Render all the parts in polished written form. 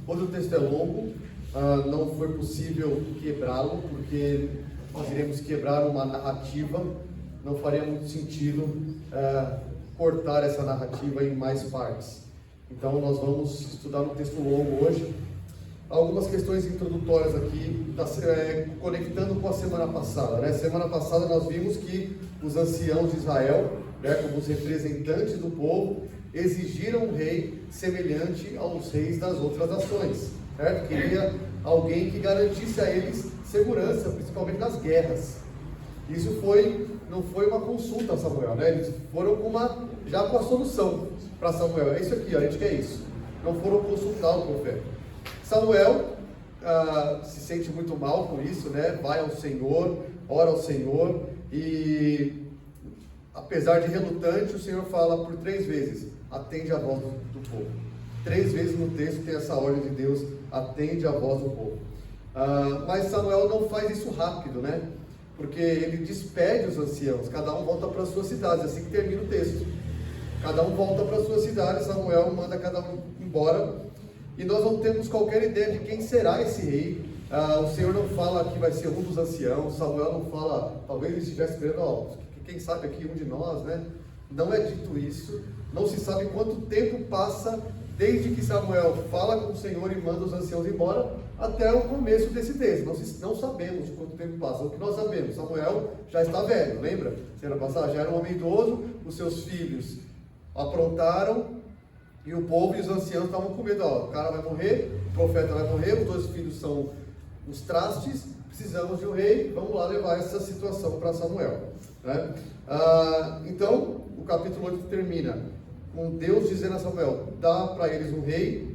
Hoje o texto é longo, não foi possível quebrá-lo, porque nós iremos quebrar uma narrativa, não faria muito sentido cortar essa narrativa em mais partes. Então nós vamos estudar um texto longo hoje. Algumas questões introdutórias aqui, conectando com a semana passada, né? Semana passada nós vimos que os anciãos de Israel, como os representantes do povo, exigiram um rei semelhante aos reis das outras nações, certo? Queria alguém que garantisse a eles segurança, principalmente nas guerras. Isso não foi uma consulta a Samuel, né? Eles foram já com a solução para Samuel. É isso aqui, a gente quer isso. Não foram consultar o profeta. Samuel se sente muito mal com isso, né? Vai ao Senhor, ora ao Senhor e, apesar de relutante, o Senhor fala por 3 vezes: atende a voz do povo. 3 vezes no texto tem essa ordem de Deus: atende a voz do povo. Mas Samuel não faz isso rápido, né? Porque ele despede os anciãos, cada um volta para as suas cidades, assim que termina o texto. Cada um volta para as suas cidades, Samuel manda cada um embora. E nós não temos qualquer ideia de quem será esse rei. O Senhor não fala que vai ser um dos anciãos, Samuel não fala, talvez ele estivesse esperando, quem sabe aqui um de nós, né? Não é dito isso, não se sabe quanto tempo passa desde que Samuel fala com o Senhor e manda os anciãos embora, até o começo desse texto. Não sabemos quanto tempo passa. O que nós sabemos, Samuel já está velho, lembra? Semana passada já era um homem idoso, os seus filhos aprontaram, e o povo e os anciãos estavam com medo. O cara vai morrer, o profeta vai morrer, os 2 filhos são os trastes, precisamos de um rei, vamos lá levar essa situação para Samuel, né? Então, o capítulo 8 termina com Deus dizendo a Samuel: dá para eles um rei,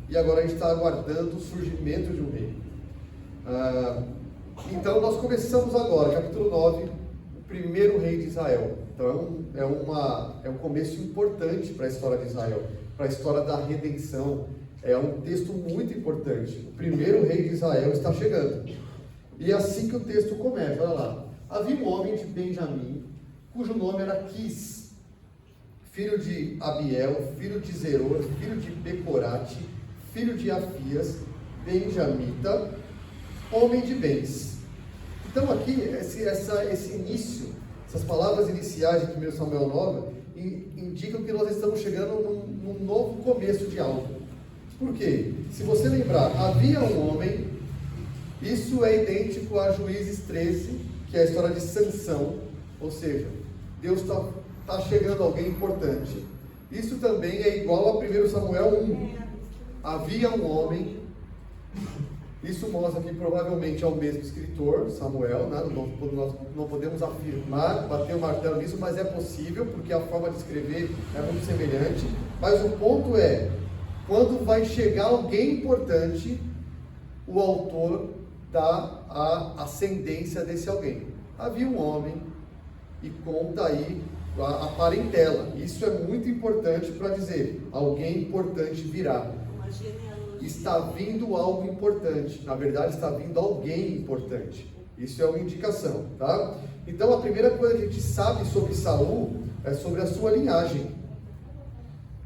e agora a gente está aguardando o surgimento de um rei. Então, nós começamos agora, capítulo 9, o primeiro rei de Israel. Então é um começo importante para a história de Israel, para a história da redenção. É um texto muito importante. O primeiro rei de Israel está chegando. E é assim que o texto começa, olha lá. Havia um homem de Benjamim, cujo nome era Quis, filho de Abiel, filho de Zeror, filho de Becorate, filho de Afias, benjamita, homem de bens. Então aqui, esse início, essas palavras iniciais de 1 Samuel 9 indicam que nós estamos chegando num novo começo de algo. Por quê? Se você lembrar, havia um homem, isso é idêntico a Juízes 13, que é a história de Sansão, ou seja, Deus está chegando alguém importante. Isso também é igual a 1 Samuel 1. Havia um homem. Isso mostra que provavelmente é o mesmo escritor, Samuel, né? Nós não podemos afirmar, bater o martelo nisso, mas é possível, porque a forma de escrever é muito semelhante. Mas o ponto é, quando vai chegar alguém importante, o autor dá a ascendência desse alguém. Havia um homem, e conta aí a parentela. Isso é muito importante para dizer, alguém importante virá. Está vindo algo importante, na verdade está vindo alguém importante. Isso é uma indicação, tá? Então a primeira coisa que a gente sabe sobre Saul é sobre a sua linhagem,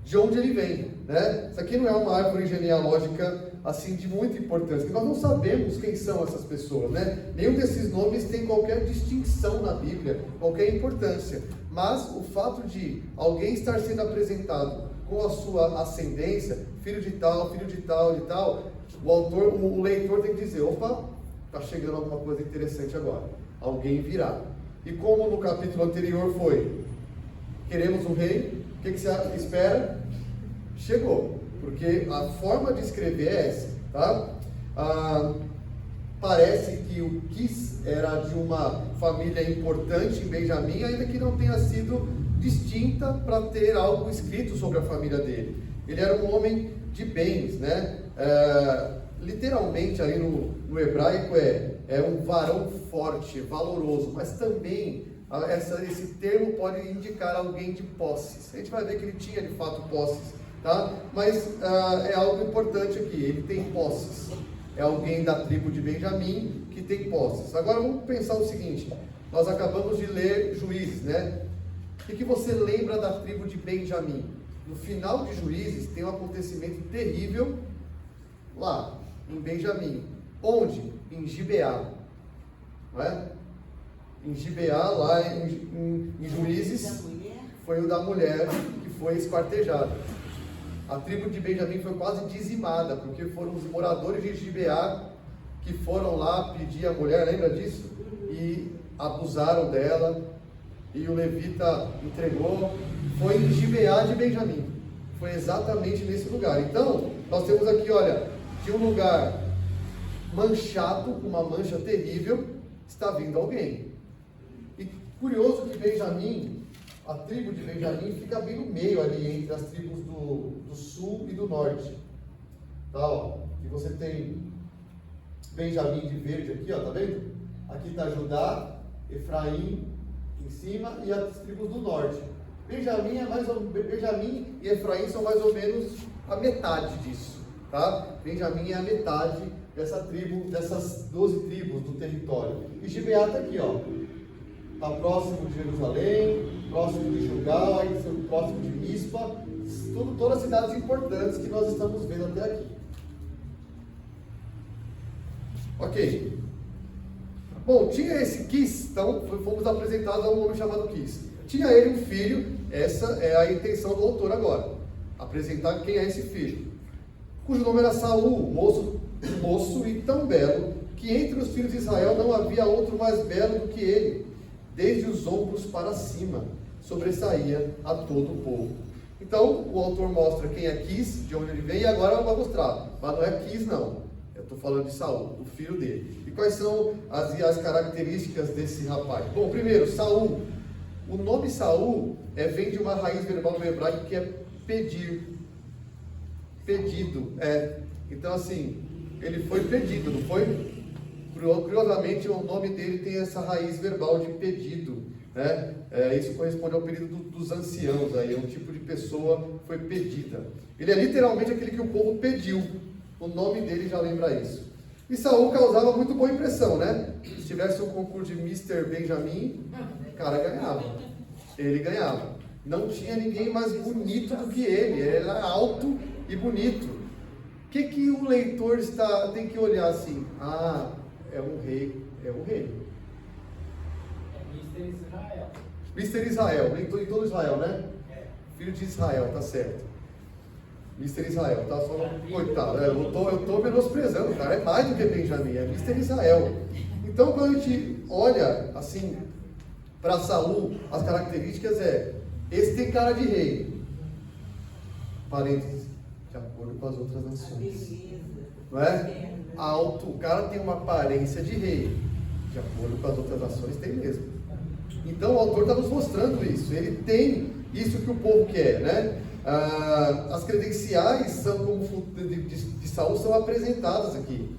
de onde ele vem, né? Isso aqui não é uma árvore genealógica assim de muita importância, porque nós não sabemos quem são essas pessoas, né? Nenhum desses nomes tem qualquer distinção na Bíblia, qualquer importância, mas o fato de alguém estar sendo apresentado com a sua ascendência, filho de tal, o leitor tem que dizer: opa, está chegando alguma coisa interessante agora, alguém virá. E como no capítulo anterior foi, queremos um rei, o que você espera? Chegou, porque a forma de escrever é essa, tá? Parece que o Quis era de uma família importante em Benjamim, ainda que não tenha sido distinta para ter algo escrito sobre a família dele. Ele era um homem de bens, né? Literalmente aí no hebraico é um varão forte, valoroso, mas também esse termo pode indicar alguém de posses. A gente vai ver que ele tinha de fato posses, tá? Mas é algo importante aqui, ele tem posses. É alguém da tribo de Benjamim que tem posses. Agora vamos pensar o seguinte: nós acabamos de ler Juízes, né? O que você lembra da tribo de Benjamim? No final de Juízes tem um acontecimento terrível lá, em Benjamim. Onde? Em Gibeá. Não é? Em Gibeá, lá em Juízes, foi o da mulher que foi esquartejada. A tribo de Benjamim foi quase dizimada, porque foram os moradores de Gibeá que foram lá pedir a mulher, lembra disso? E abusaram dela, e o levita entregou. Foi em Gibeá de Benjamim, foi exatamente nesse lugar. Então, nós temos aqui, olha, de um lugar manchado, com uma mancha terrível, está vindo alguém. E curioso que Benjamim, a tribo de Benjamim, fica bem no meio ali, entre as tribos do sul e do norte. Tá, ó, e você tem Benjamim de verde aqui, ó, tá vendo? Aqui está Judá, Efraim em cima e as tribos do norte. Benjamim e Efraim são mais ou menos a metade disso, tá? Benjamim é a metade dessa tribo, dessas 12 tribos do território. E Gibeá está aqui, ó. Está próximo de Jerusalém, próximo de Gilgal, próximo de Mispa, todas as cidades importantes que nós estamos vendo até aqui. Ok. Bom, tinha esse Quis, então fomos apresentados a um homem chamado Quis. Tinha ele um filho, essa é a intenção do autor agora, apresentar quem é esse filho, cujo nome era Saul, moço e tão belo, que entre os filhos de Israel não havia outro mais belo do que ele, desde os ombros para cima, sobressaía a todo o povo. Então, o autor mostra quem é Quis, de onde ele vem, e agora vai mostrar, mas não é Quis não, eu estou falando de Saul, o filho dele. E quais são as características desse rapaz? Bom, primeiro, Saul. O nome Saul vem de uma raiz verbal no hebraico que é pedir, pedido. Então, assim, ele foi pedido, não foi? Curiosamente, o nome dele tem essa raiz verbal de pedido, né? Isso corresponde ao período dos anciãos, aí, é um tipo de pessoa que foi pedida. Ele é literalmente aquele que o povo pediu. O nome dele já lembra isso. E Saul causava muito boa impressão, né? Se tivesse um concurso de Mr. Benjamin, o cara ganhava. Ele ganhava. Não tinha ninguém mais bonito do que ele. Ele era alto e bonito. O que o leitor tem que olhar assim? Ah, é um rei. É um rei. É Mr. Israel. Mr. Israel. Em todo Israel, né? Filho de Israel, tá certo. Mr. Israel, tá? Só coitado, eu tô menosprezando, cara, é mais do que Benjamim, é Mr. Israel. Então, quando a gente olha, assim, para Saul, as características esse tem cara de rei, parênteses, de acordo com as outras nações, não é? Alto, o cara tem uma aparência de rei, de acordo com as outras nações, tem mesmo. Então, o autor está nos mostrando isso, ele tem isso que o povo quer, né? As credenciais de Saul são apresentadas aqui.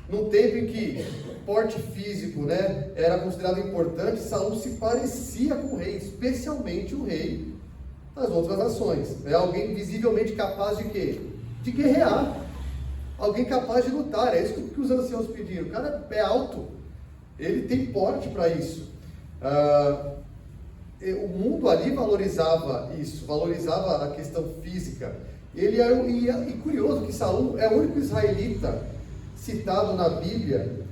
Num tempo em que porte físico, né, era considerado importante, Saul se parecia com o rei, especialmente o rei das outras nações. É alguém visivelmente capaz de quê? De guerrear. Alguém capaz de lutar. É isso que os anciãos pediram. O cara é alto, ele tem porte para isso. O mundo ali valorizava isso, valorizava a questão física. E curioso que Saul é o único israelita citado na Bíblia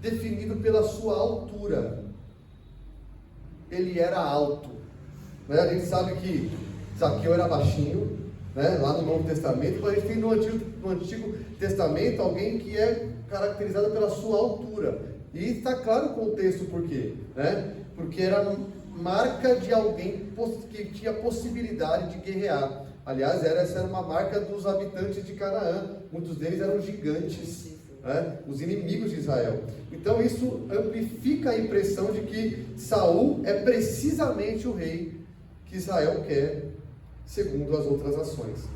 definido pela sua altura. Ele era alto, né? A gente sabe que Zaqueu era baixinho, né? Lá no Novo Testamento, mas a gente tem no Antigo Testamento alguém que é caracterizado pela sua altura. E está claro o contexto por quê, né? Porque era marca de alguém que tinha possibilidade de guerrear. Aliás, essa era uma marca dos habitantes de Canaã. Muitos deles eram gigantes, né? Os inimigos de Israel. Então isso amplifica a impressão de que Saul é precisamente o rei que Israel quer, segundo as outras nações.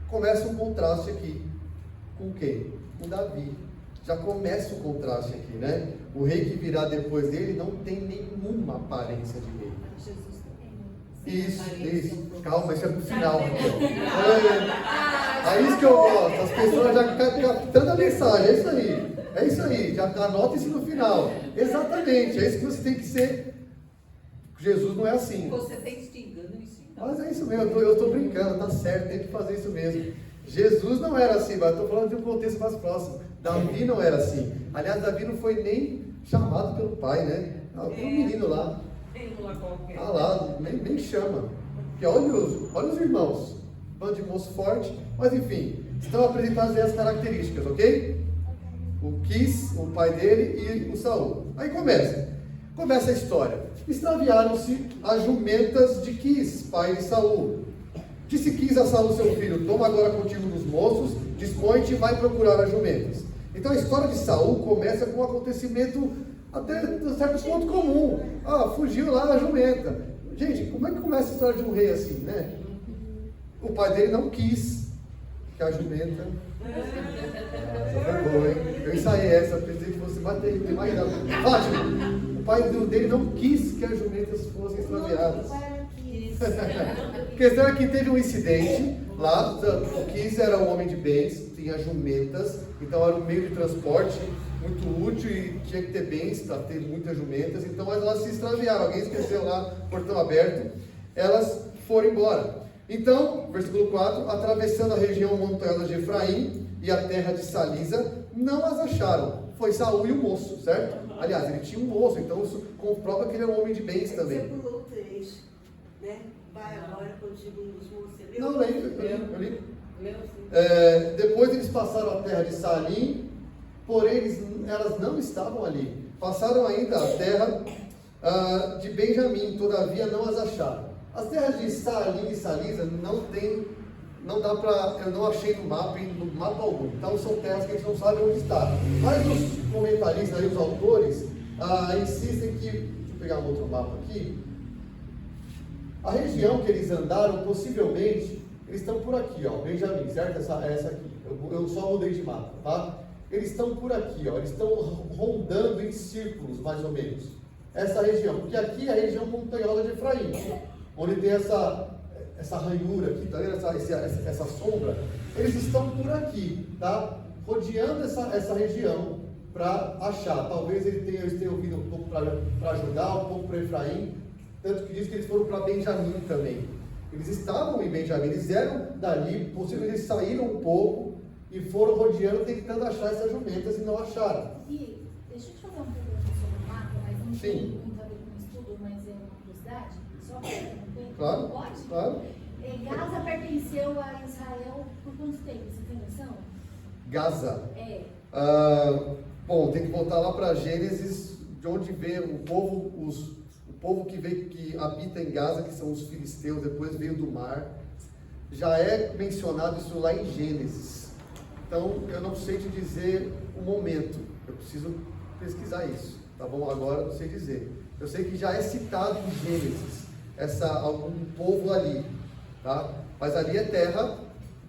Começa um contraste aqui. Com quem? Com Davi. Já começa o contraste aqui, né? O rei que virá depois dele não tem nenhuma aparência de rei. Jesus também. Isso. Calma, isso é pro final. É isso que eu gosto. As pessoas já captando a mensagem. É isso aí. Já anota isso no final. Exatamente. É isso que você tem que ser. Jesus não é assim. Você está instigando isso então. Mas é isso mesmo. Eu estou brincando. Tá certo. Tem que fazer isso mesmo. Jesus não era assim, mas estou falando de um contexto mais próximo. Davi não era assim. Aliás, Davi não foi nem chamado pelo pai, né? Tem um menino lá. Ah lá, nem chama. Porque olha os irmãos. Bando de moço forte. Mas enfim, estão apresentadas as características, ok? O Quis, o pai dele, e o Saul. Aí começa a história. Extraviaram-se as jumentas de Quis, pai de Saul. Disse Quis a Saul, seu filho: toma agora contigo dos moços, dispõe-te e vai procurar as jumentas. Então a história de Saul começa com um acontecimento até um certo ponto comum. Fugiu lá a jumenta. Gente, como é que começa a história de um rei assim, né? O pai dele não quis que a jumenta... Essa foi boa, hein? Eu ensaiei essa, pensei que você bater, tem mais nada. Fátima, o pai dele não quis que as jumentas fossem extraviadas. A questão é que teve um incidente lá. O Quis era um homem de bens, tinha jumentas, então era um meio de transporte muito útil e tinha que ter bens para ter muitas jumentas. Então elas se extraviaram, alguém esqueceu lá, portão aberto, elas foram embora. Então, versículo 4: atravessando a região montanhosa de Efraim e a terra de Salisa, não as acharam. Foi Saul e o moço, certo? Aliás, ele tinha um moço, então isso comprova que ele é um homem de bens também. Você pulou 3, né? Vai agora contigo nos moços. Não, eu li. Depois eles passaram a terra de Salim, porém elas não estavam ali. Passaram ainda a terra de Benjamim, todavia não as acharam. As terras de Salim e Salisa não dá para, eu não achei no mapa algum. Então são terras que a gente não sabe onde está. Mas os comentaristas e os autores insistem que, deixa eu pegar um outro mapa aqui, a região que eles andaram, possivelmente, eles estão por aqui, ó, Benjamim, certo? Essa aqui, eu só mudei de mapa, tá? Eles estão por aqui, ó, eles estão rondando em círculos, mais ou menos, essa região, porque aqui é a região montanhosa de Efraim, onde tem essa ranhura aqui, tá vendo? Essa sombra, eles estão por aqui, tá? Rodeando essa região para achar. Talvez eles tenham vindo um pouco para Judá, um pouco para Efraim, tanto que diz que eles foram para Benjamim também. Eles estavam em Benjamim, eles eram dali, possivelmente eles saíram um pouco e foram rodeando, tentando achar essas jumentas e não acharam. E deixa eu te fazer uma pergunta sobre o mapa, mas não tem Sim. muito a ver com o estudo, mas é uma curiosidade. Só para interromper. Claro, Pode? claro. Gaza pertenceu a Israel por quanto tempo? Você tem noção? Gaza. Bom, tem que voltar lá para Gênesis, de onde veio o povo que habita em Gaza, que são os filisteus, depois veio do mar. Já é mencionado isso lá em Gênesis. Então, eu não sei te dizer o momento. Eu preciso pesquisar isso, tá bom? Agora não sei dizer. Eu sei que já é citado em Gênesis algum povo ali, tá? Mas ali é terra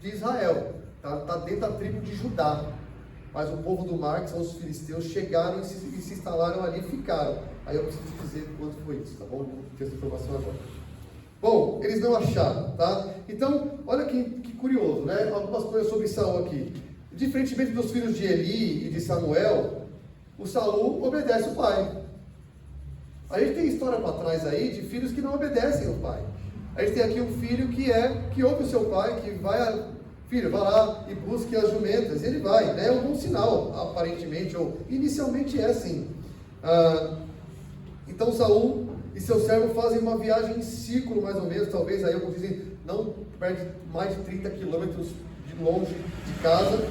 de Israel, tá? Tá dentro da tribo de Judá. Mas o povo do mar, que são os filisteus, chegaram e se instalaram ali e ficaram. Aí eu preciso dizer quanto foi isso, tá bom? Não tenho essa informação agora. Bom, eles não acharam, tá? Então, olha que curioso, né? Algumas coisas sobre Saul aqui. Diferentemente dos filhos de Eli e de Samuel, o Saul obedece o pai. A gente tem história para trás aí de filhos que não obedecem o pai. A gente tem aqui um filho que ouve o seu pai, que vai... Filho, vai lá e busque as jumentas. E ele vai, né? É um bom sinal, aparentemente, ou inicialmente é assim. Então Saul e seu servo fazem uma viagem em círculo, mais ou menos, talvez aí alguns dizem, não perde mais de 30 quilômetros de longe de casa.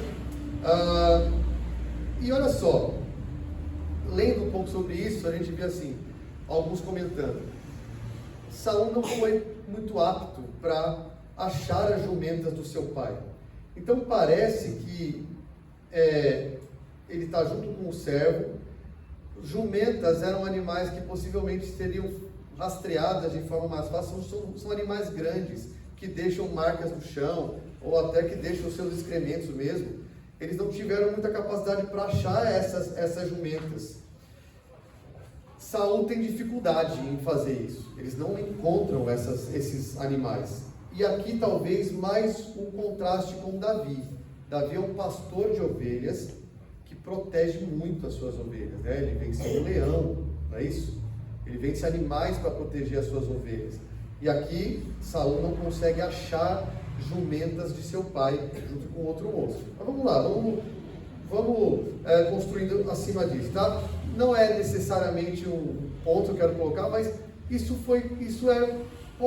E olha só, lendo um pouco sobre isso, a gente vê assim, alguns comentando, Saul não foi muito apto para achar as jumentas do seu pai. Então parece que ele está junto com o servo. Jumentas eram animais que possivelmente seriam rastreadas de forma mais fácil. São animais grandes, que deixam marcas no chão, ou até que deixam os seus excrementos mesmo. Eles não tiveram muita capacidade para achar essas jumentas. Saul tem dificuldade em fazer isso. Eles não encontram esses animais. E aqui talvez mais um contraste com Davi. Davi é um pastor de ovelhas que protege muito as suas ovelhas, né? Ele vence um leão, não é isso? Ele vence animais para proteger as suas ovelhas. E aqui Saul não consegue achar jumentas de seu pai, junto com outro moço. Mas vamos lá, vamos construindo acima disso, tá? Não é necessariamente um ponto que eu quero colocar, mas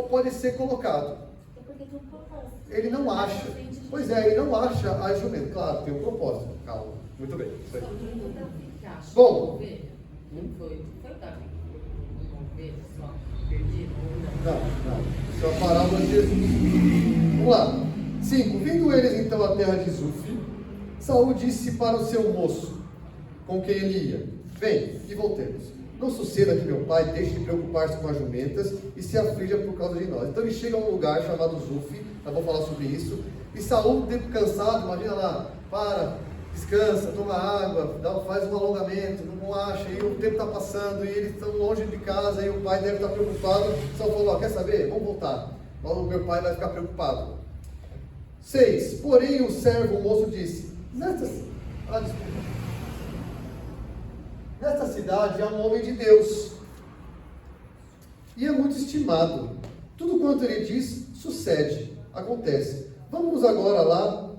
pode ser colocado. É porque tem um propósito. Ele não acha. Pois é, ele não acha a jumenta. Claro, tem um propósito. Calma. Muito bem. Isso aí. Bom. Foi o Davi que uma ovelha só perdido? Não. Isso é a parábola de Jesus. Vamos lá. 5. Vindo eles então à terra de Zuf, Saul disse para o seu moço, com quem ele ia: vem e voltemos. Não suceda que meu pai deixe de preocupar-se com as jumentas e se aflija por causa de nós. Então ele chega a um lugar chamado Zuf, nós vamos falar sobre isso, e Saul, cansado, imagina lá, descansa, toma água, faz um alongamento, não acha, e o tempo está passando, e eles estão longe de casa, e o pai deve estar preocupado. Saul falou: quer saber? Vamos voltar. O meu pai vai ficar preocupado. 6. Porém o servo, o moço, disse: nesta cidade há um homem de Deus, e é muito estimado. Tudo quanto ele diz, sucede, acontece. Vamos agora lá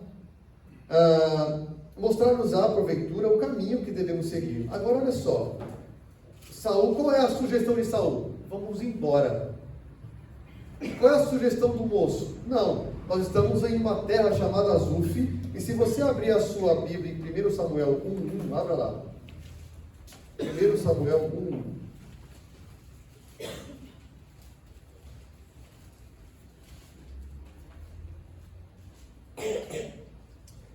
mostrar-nos-á, porventura, o caminho que devemos seguir. Agora olha só, Saul, qual é a sugestão de Saul? Vamos embora. Qual é a sugestão do moço? Não, nós estamos em uma terra chamada Zuf, e se você abrir a sua Bíblia em 1 Samuel 1:1, abra lá. 1 Samuel 1:1.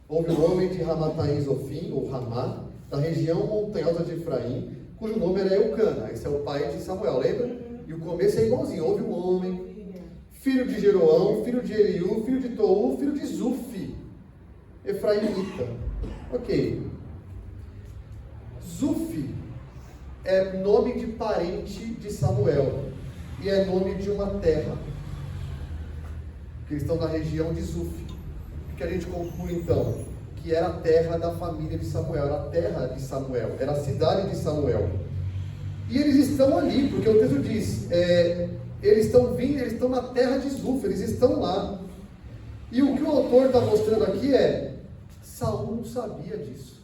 Houve um homem de Ramataim Zofim, ou Ramá, da região montanhosa de Efraim, cujo nome era Eucana. Esse é o pai de Samuel, lembra? E o começo é igualzinho. Houve um homem, filho de Jeroão, filho de Eliú, filho de Tou, filho de Zuf, Efraimita. Ok. Zuf é nome de parente de Samuel, e é nome de uma terra, porque eles estão na região de Zuf. O que a gente conclui então? Que era a terra da família de Samuel, era a terra de Samuel, era a cidade de Samuel. E eles estão ali, porque o texto diz, eles estão na terra de Zuf, eles estão lá. E o que o autor está mostrando aqui é: Saul não sabia disso.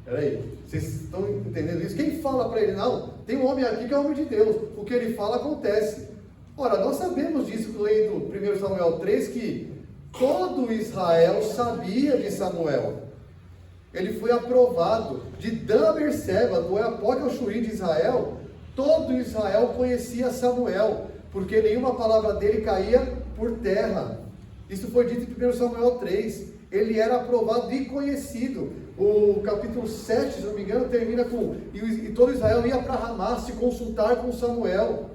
Peraí, vocês estão entendendo isso? Quem fala para ele? Não, tem um homem aqui que é homem de Deus, o que ele fala acontece. Ora, nós sabemos disso lendo 1 Samuel 3, que todo Israel sabia de Samuel. Ele foi aprovado. De Dan a Berseba, do Oiapoque ao Chuí de Israel, todo Israel conhecia Samuel, porque nenhuma palavra dele caía por terra. Isso foi dito em 1 Samuel 3. Ele era aprovado e conhecido. O capítulo 7, se não me engano, termina com: e todo Israel ia para Ramá se consultar com Samuel.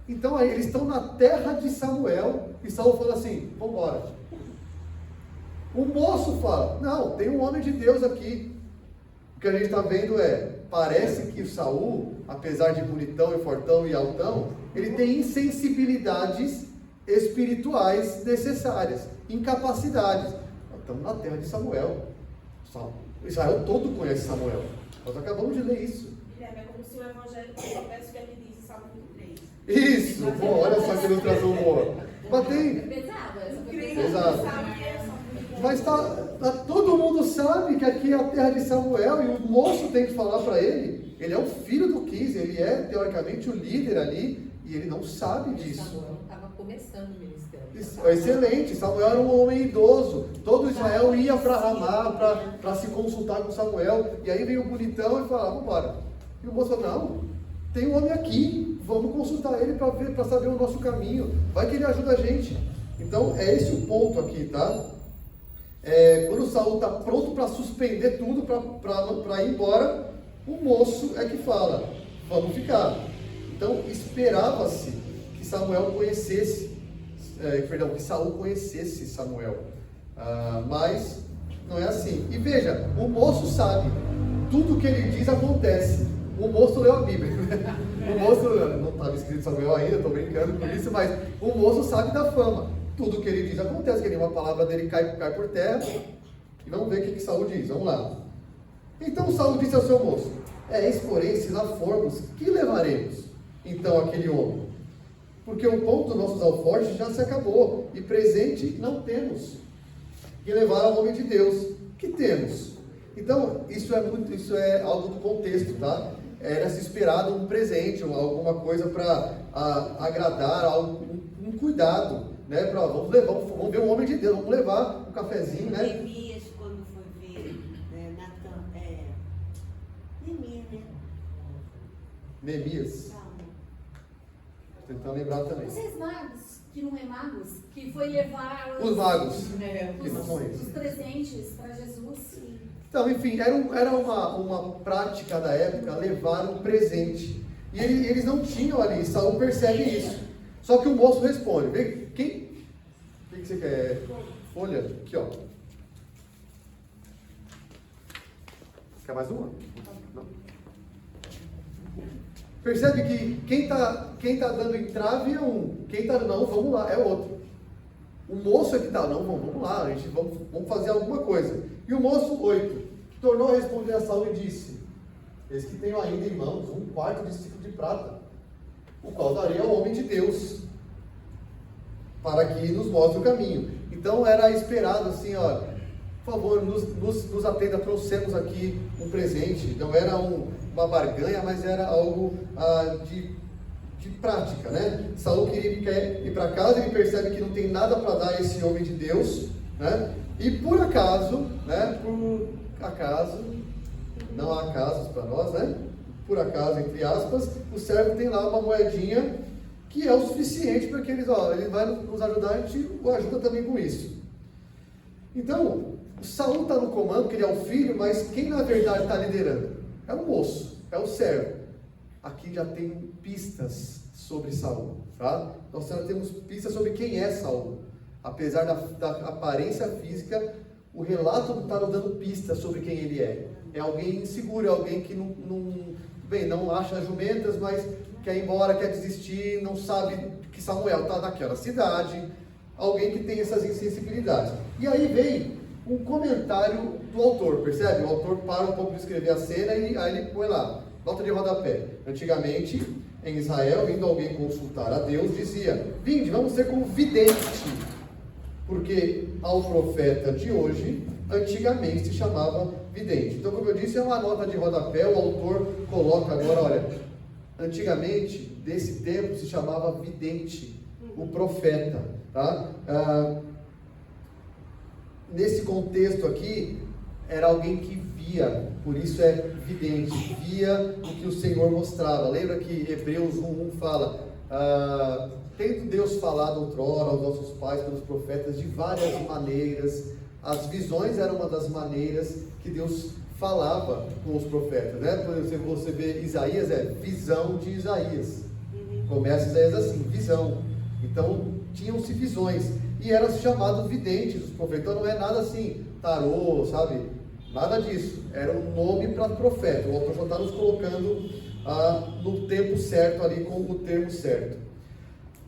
Então eles estão na terra de Samuel, e Saul fala assim: vamos embora. O moço fala: não, tem um homem de Deus aqui. O que a gente está vendo parece que o Saul, apesar de bonitão e fortão e altão, ele tem insensibilidades espirituais necessárias, incapacidades. Nós estamos na terra de Samuel. Israel todo conhece Samuel. Nós acabamos de ler isso. É como se o evangelho soubesse o que ele diz em Salmo 23. Isso, bom, olha só que ilustração boa. Mas tem... Pesado, essa foi Exato. Mas todo mundo sabe que aqui é a terra de Samuel, e o moço tem que falar para ele. Ele é o filho do Quis, ele é teoricamente o líder ali, e ele não sabe disso. Samuel estava começando o ministério. Excelente, Samuel era um homem idoso, todo Israel ia para Ramá para se consultar com Samuel, e aí vem o bonitão e fala: vamos embora. E o moço fala: não, tem um homem aqui, vamos consultar ele para saber o nosso caminho, vai que ele ajuda a gente. Então é esse o ponto aqui, tá? Quando Saul está pronto para suspender tudo, para ir embora, o moço é que fala: vamos ficar. Então esperava-se que Samuel conhecesse, que Saul conhecesse Samuel, mas não é assim. E veja, o moço sabe, tudo que ele diz acontece. O moço leu a Bíblia. O moço, não estava escrito Samuel ainda, estou brincando com isso, mas o moço sabe da fama. Tudo que ele diz acontece, que nenhuma palavra dele cai por terra. E vamos ver o que Saul diz, vamos lá. Então Saul disse ao seu moço: eis, porém, se lá formos, que levaremos então aquele homem? porque o pão dos nossos alforjes já se acabou, e presente não temos. E levaram ao homem de Deus, que temos? Então, isso é algo do contexto, tá? Era se esperado um presente, alguma coisa para agradar, um cuidado, né? Vamos ver o homem de Deus, vamos levar um cafezinho, né? Neemias, quando foi ver Neemias, né? Neemias. Calma. Tentando lembrar também. Vocês magos, que não é magos, que foi levar Os magos, É, que não são eles. os presentes para Jesus. Então, enfim, era uma prática da época levar um presente. E eles não tinham ali, Saul percebe isso. Só que o moço responde, vem, o que você quer? Folha? Aqui, ó. Quer mais uma? Não. Percebe que quem tá dando entrave é um, quem tá não, vamos lá, é outro. O moço é que tá, não, vamos lá, vamos fazer alguma coisa. E o moço, 8, tornou a responder a Saul e disse, eis que tenho ainda em mãos 1/4 de ciclo de prata, o qual darei ao homem de Deus, para que nos mostre o caminho. Então era esperado assim, ó, por favor, nos atenda, trouxemos aqui um presente. Não era uma barganha, mas era algo de prática, né? Saul quer ir para casa, ele percebe que não tem nada para dar a esse homem de Deus, né? E por acaso, não há casos para nós, né? Por acaso, entre aspas, o servo tem lá uma moedinha que é o suficiente para que ele vai nos ajudar, a gente o ajuda também com isso. Então, o Saul está no comando, que ele é o filho, mas quem na verdade está liderando? É o moço, é o servo. Aqui já tem pistas sobre Saul, tá? Nós já temos pistas sobre quem é Saul. Apesar da aparência física, o relato está nos dando pistas sobre quem ele é. É alguém inseguro, é alguém que não acha jumentas, mas quer ir embora, quer desistir, não sabe que Samuel está naquela cidade. Alguém que tem essas insensibilidades. E aí vem um comentário do autor, percebe? O autor para um pouco de escrever a cena e aí ele põe lá, nota de rodapé. Antigamente, em Israel, vindo alguém consultar a Deus, dizia, vinde, vamos ser como vidente, porque ao profeta de hoje, antigamente se chamava vidente. Então, como eu disse, é uma nota de rodapé, o autor coloca agora, olha, antigamente, desse tempo, se chamava vidente, o profeta, tá? Nesse contexto aqui, era alguém que via, por isso é vidente, via o que o Senhor mostrava. Lembra que Hebreus 1:1 fala, tendo Deus falado outrora aos nossos pais pelos profetas de várias maneiras, as visões eram uma das maneiras que Deus falava com os profetas, né? Por exemplo, você vê Isaías, visão de Isaías, começa Isaías assim, visão. Então, tinham-se visões, e eram chamados videntes os profetas. Então não é nada assim, tarô, sabe? Nada disso, era um nome para profeta. O autor só está nos colocando no tempo certo ali, com o termo certo.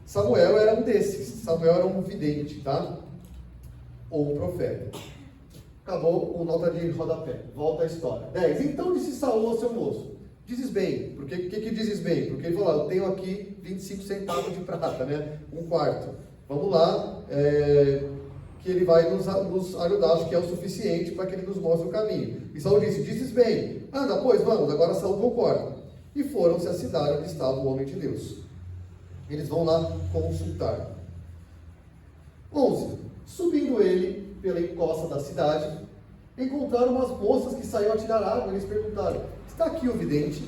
Samuel era um desses, Samuel era um vidente, tá? Ou um profeta. Acabou com nota de rodapé, volta a história. 10, então disse Saul ao seu moço, dizes bem, porque o que dizes bem? Porque ele falou, eu tenho aqui 25 centavos de prata, né? 1/4. Vamos lá, que ele vai nos ajudar, acho que é o suficiente para que ele nos mostre o caminho. E Saul disse, dizes bem, anda, pois, vamos. Agora Saul concorda. E foram-se à cidade onde estava o homem de Deus. Eles vão lá consultar. 11. Subindo ele pela encosta da cidade, encontraram umas moças que saíam a tirar água. Eles perguntaram, está aqui o vidente?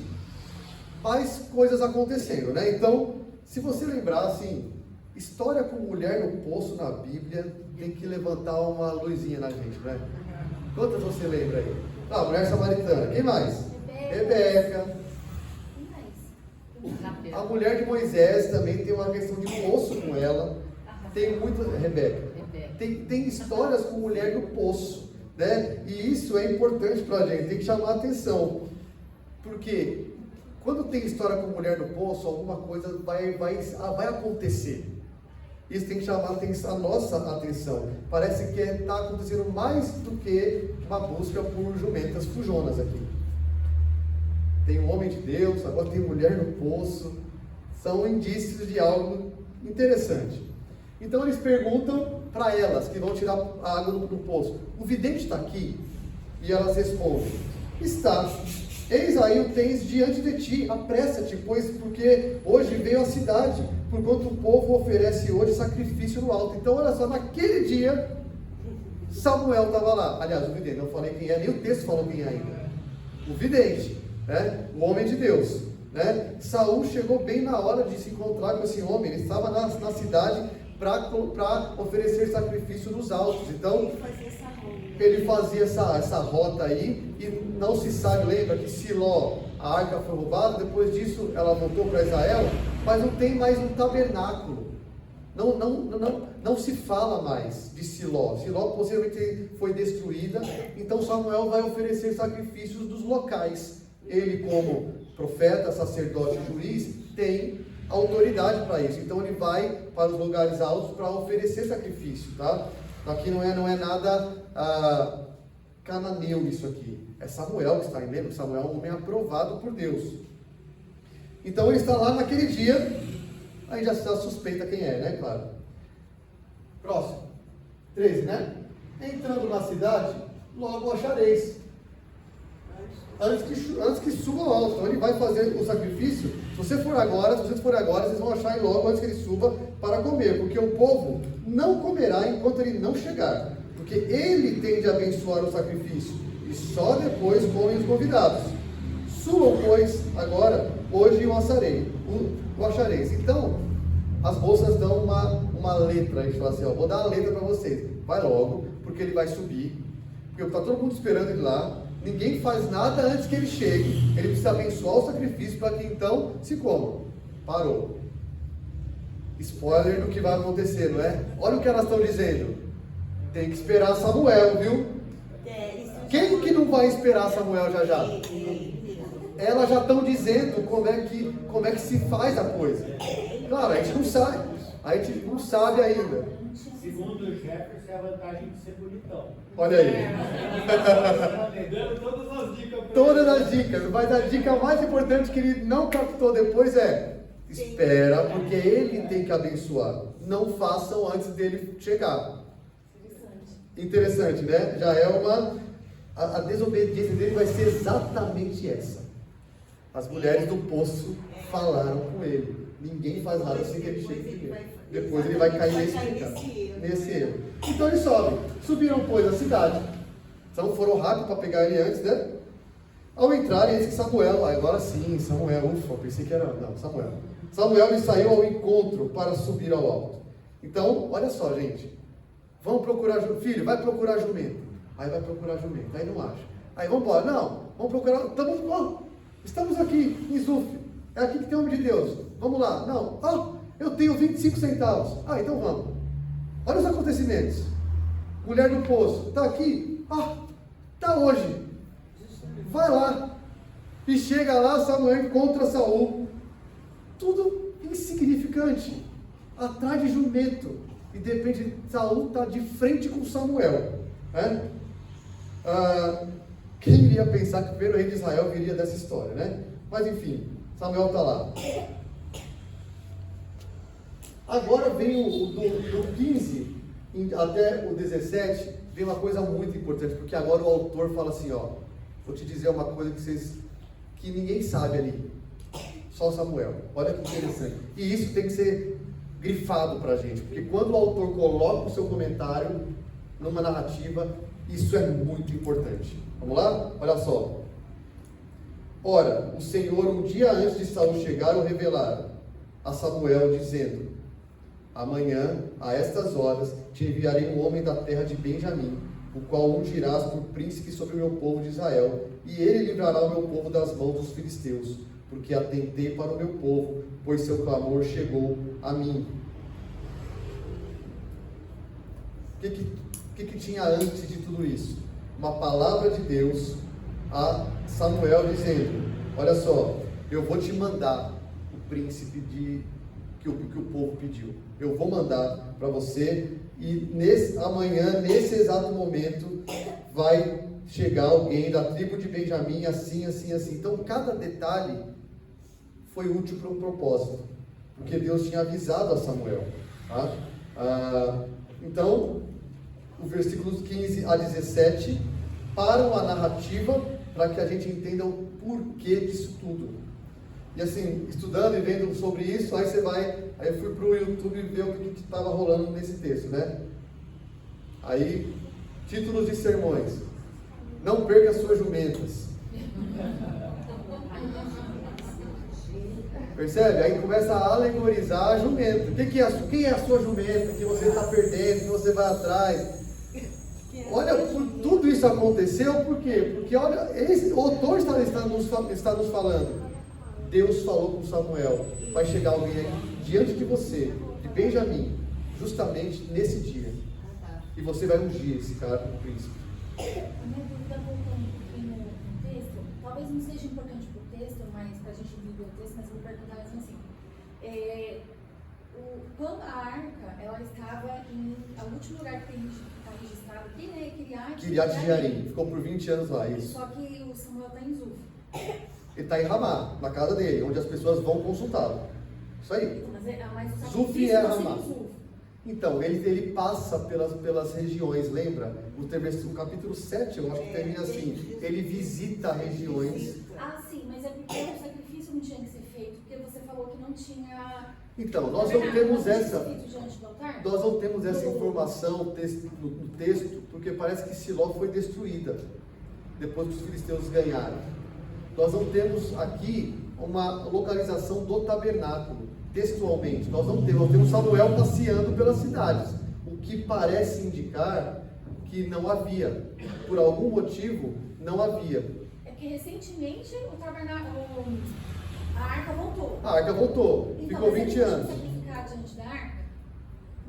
Faz coisas acontecendo, né? Então, se você lembrar, assim, história com mulher no poço na Bíblia tem que levantar uma luzinha na gente, né? Quantas você lembra aí? Mulher samaritana. Quem mais? Rebeca. A mulher de Moisés também tem uma questão de poço com ela. Tem muita... Rebeca. Tem histórias com mulher no poço, né? E isso é importante para a gente, tem que chamar a atenção. Porque quando tem história com mulher no poço, alguma coisa vai acontecer. Isso tem que chamar a nossa atenção. Parece que está acontecendo mais do que uma busca por jumentas fujonas aqui. Tem um homem de Deus, agora tem mulher no poço. São indícios de algo Interessante. Então eles perguntam para elas, que vão tirar a água do poço: o vidente está aqui? E elas respondem: está. Eis aí o tens diante de ti, apressa-te, pois porque hoje veio a cidade, porquanto o povo oferece hoje sacrifício no alto. Então olha só, naquele dia Samuel estava lá. Aliás, o vidente, não falei quem é, nem o texto falou quem é ainda. O vidente, né? O homem de Deus, né? Saul chegou bem na hora de se encontrar com esse homem. Ele estava na cidade para oferecer sacrifício nos altos. Então ele fazia essa rota aí, e não se sabe, lembra que Siló, a arca foi roubada, depois disso ela voltou para Israel, mas não tem mais um tabernáculo. Não se fala mais de Siló. Siló possivelmente foi destruída, então Samuel vai oferecer sacrifícios dos locais. Ele, como profeta, sacerdote, juiz, tem autoridade para isso. Então ele vai para os lugares altos para oferecer sacrifício, tá? Aqui não é nada cananeu isso aqui. É Samuel que está aí, lembra? Samuel é um homem aprovado por Deus. Então ele está lá naquele dia. Aí já suspeita quem é, né? Claro. Próximo. 13, né? Entrando na cidade, logo achareis. Antes que suba ao alto. Então ele vai fazer o sacrifício. Se vocês forem agora, vocês vão achar ele logo antes que ele suba para comer. Porque o povo não comerá enquanto ele não chegar. Porque ele tem de abençoar o sacrifício. E só depois comem os convidados. Subam, pois, agora, hoje o achareis. Então, as moças dão uma letra. A gente fala assim, ó, vou dar a letra para vocês. Vai logo, porque ele vai subir. Porque está todo mundo esperando ele lá. Ninguém faz nada antes que ele chegue. Ele precisa abençoar o sacrifício para que então se coma. Parou. Spoiler do que vai acontecer, não é? Olha o que elas estão dizendo. Tem que esperar Samuel, viu? Quem que não vai esperar Samuel já? Elas já estão dizendo como é que se faz a coisa. Claro, a gente não sabe. A gente não sabe ainda. Segundo o Jefferson, é a vantagem de ser bonitão. Olha aí. Dando todas as dicas. Todas as dicas. Mas a dica mais importante que ele não captou depois é: espera, porque ele tem que abençoar. Não façam antes dele chegar. Interessante, né? Já é a desobediência dele vai ser exatamente essa. As mulheres do poço falaram com ele: ninguém faz nada sem que ele chegue primeiro. Depois ele vai cair nesse erro. Então eles sobem. Subiram, pois, a cidade. Então foram rápido para pegar ele antes, né? Ao entrarem, eles que Samuel, agora sim, Samuel, ufa, pensei que era, não, Samuel. Samuel lhe saiu ao encontro para subir ao alto. Então, olha só, gente. Vamos procurar, filho, vai procurar jumento. Aí vai procurar jumento, aí não acha. Aí vamos embora, não, vamos procurar, estamos aqui em Zuf, é aqui que tem o homem de Deus, vamos lá. Não, eu tenho 25 centavos, então vamos. Olha os acontecimentos. Mulher do poço, está aqui, está hoje, vai lá. E chega lá, Samuel encontra Saul, tudo insignificante, atrás de jumento. E de repente Saul está de frente com Samuel, né? Quem iria pensar que o primeiro rei de Israel viria dessa história, né? Mas enfim, Samuel está lá. Agora vem do 15 até o 17, vem uma coisa muito importante, porque agora o autor fala assim, vou te dizer uma coisa que ninguém sabe ali, só Samuel. Olha que interessante. E isso tem que ser grifado para a gente, porque quando o autor coloca o seu comentário numa narrativa, isso é muito importante. Vamos lá? Olha só. Ora, o Senhor, um dia antes de Saul chegar, o revelara a Samuel, dizendo: amanhã, a estas horas, te enviarei um homem da terra de Benjamim, o qual ungirás por príncipe sobre o meu povo de Israel, e ele livrará o meu povo das mãos dos filisteus, porque atentei para o meu povo, pois seu clamor chegou a mim. O que tinha antes de tudo isso? Uma palavra de Deus a Samuel dizendo: olha só, eu vou te mandar o príncipe que o povo pediu. Eu vou mandar para você, e amanhã, nesse exato momento, vai chegar alguém da tribo de Benjamim, assim, assim, assim. Então cada detalhe foi útil para um propósito. porque Deus tinha avisado a Samuel. Tá? Então, os versículos 15 a 17 param a narrativa para que a gente entenda o porquê disso tudo. E assim, estudando e vendo sobre isso, aí eu fui para o YouTube ver o que estava rolando nesse texto, né? Aí, títulos de sermões: não perca suas jumentas. Percebe? Aí começa a alegorizar a jumenta. Quem é a sua jumenta que você está perdendo, que você vai atrás? Olha, tudo isso aconteceu por quê? Porque olha, o autor está nos falando. Deus falou com Samuel: vai chegar alguém aí diante de você, de Benjamim, justamente nesse dia. E você vai ungir esse cara como príncipe. A minha dúvida, voltando um pouquinho no texto, talvez não seja importante para o texto, mas para a gente viver o texto, mas eu vou perguntar assim. Quando a arca, ela estava o último lugar que está registrado aqui, né? Kiriat Jearim. Ficou por 20 anos lá, isso. Só que o Samuel está em Zuf. Ele está em Ramá, na casa dele, onde as pessoas vão consultá-lo. Isso aí. Mas Zuf é Ramá. Então, ele passa pelas regiões, lembra? O capítulo 7, eu acho que termina assim. Ele visita regiões. Ah, sim, mas é porque o sacrifício não tinha que ser feito, porque você falou que não tinha... Então, nós não temos essa informação no texto, porque parece que Siló foi destruída, depois que os filisteus ganharam. Nós não temos aqui uma localização do tabernáculo, textualmente. Nós temos Samuel passeando pelas cidades, o que parece indicar que não havia, por algum motivo, não havia. É porque recentemente o tabernáculo, a arca voltou. A arca voltou, então, ficou 20 anos. Sacrificar diante da arca?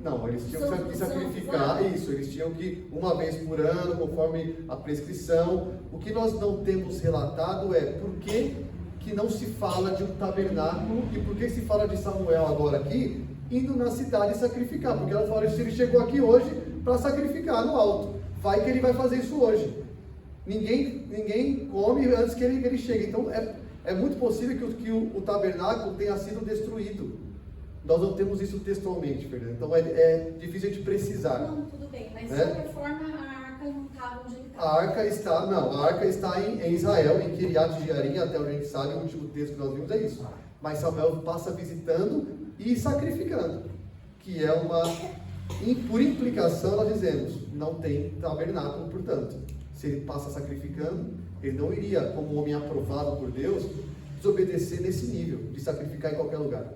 Não, eles tinham que sacrificar isso, eles tinham que, uma vez por ano, conforme a prescrição. O que nós não temos relatado é por que não se fala de um tabernáculo e por que se fala de Samuel agora aqui, indo na cidade sacrificar, porque ela fala: se ele chegou aqui hoje para sacrificar no alto, vai que ele vai fazer isso hoje. Ninguém come antes que ele chegue. Então é muito possível que o tabernáculo tenha sido destruído. Nós não temos isso textualmente, Fernando. Então é difícil a gente precisar. Não, tudo bem, mas de qualquer forma a arca não estava onde ele estava. A arca está em Israel, em Kiriat Jearim, até onde a gente sabe. O último texto que nós vimos é isso. Mas Samuel passa visitando e sacrificando, que é por implicação nós dizemos, não tem tabernáculo, portanto. Se ele passa sacrificando, ele não iria, como homem aprovado por Deus, desobedecer nesse nível, de sacrificar em qualquer lugar.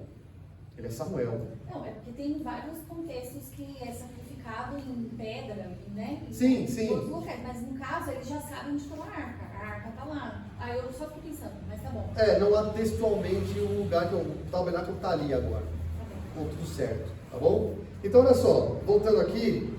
Ele é Samuel. Não, é porque tem vários contextos que é sacrificado em pedra, né? Sim. Outros locais, mas no caso eles já sabem onde está a arca está lá. Aí eu só fico pensando, mas tá bom. Não há textualmente um lugar que o tabernáculo está ali agora. Tá bom. Tudo certo, tá bom? Então olha só, voltando aqui,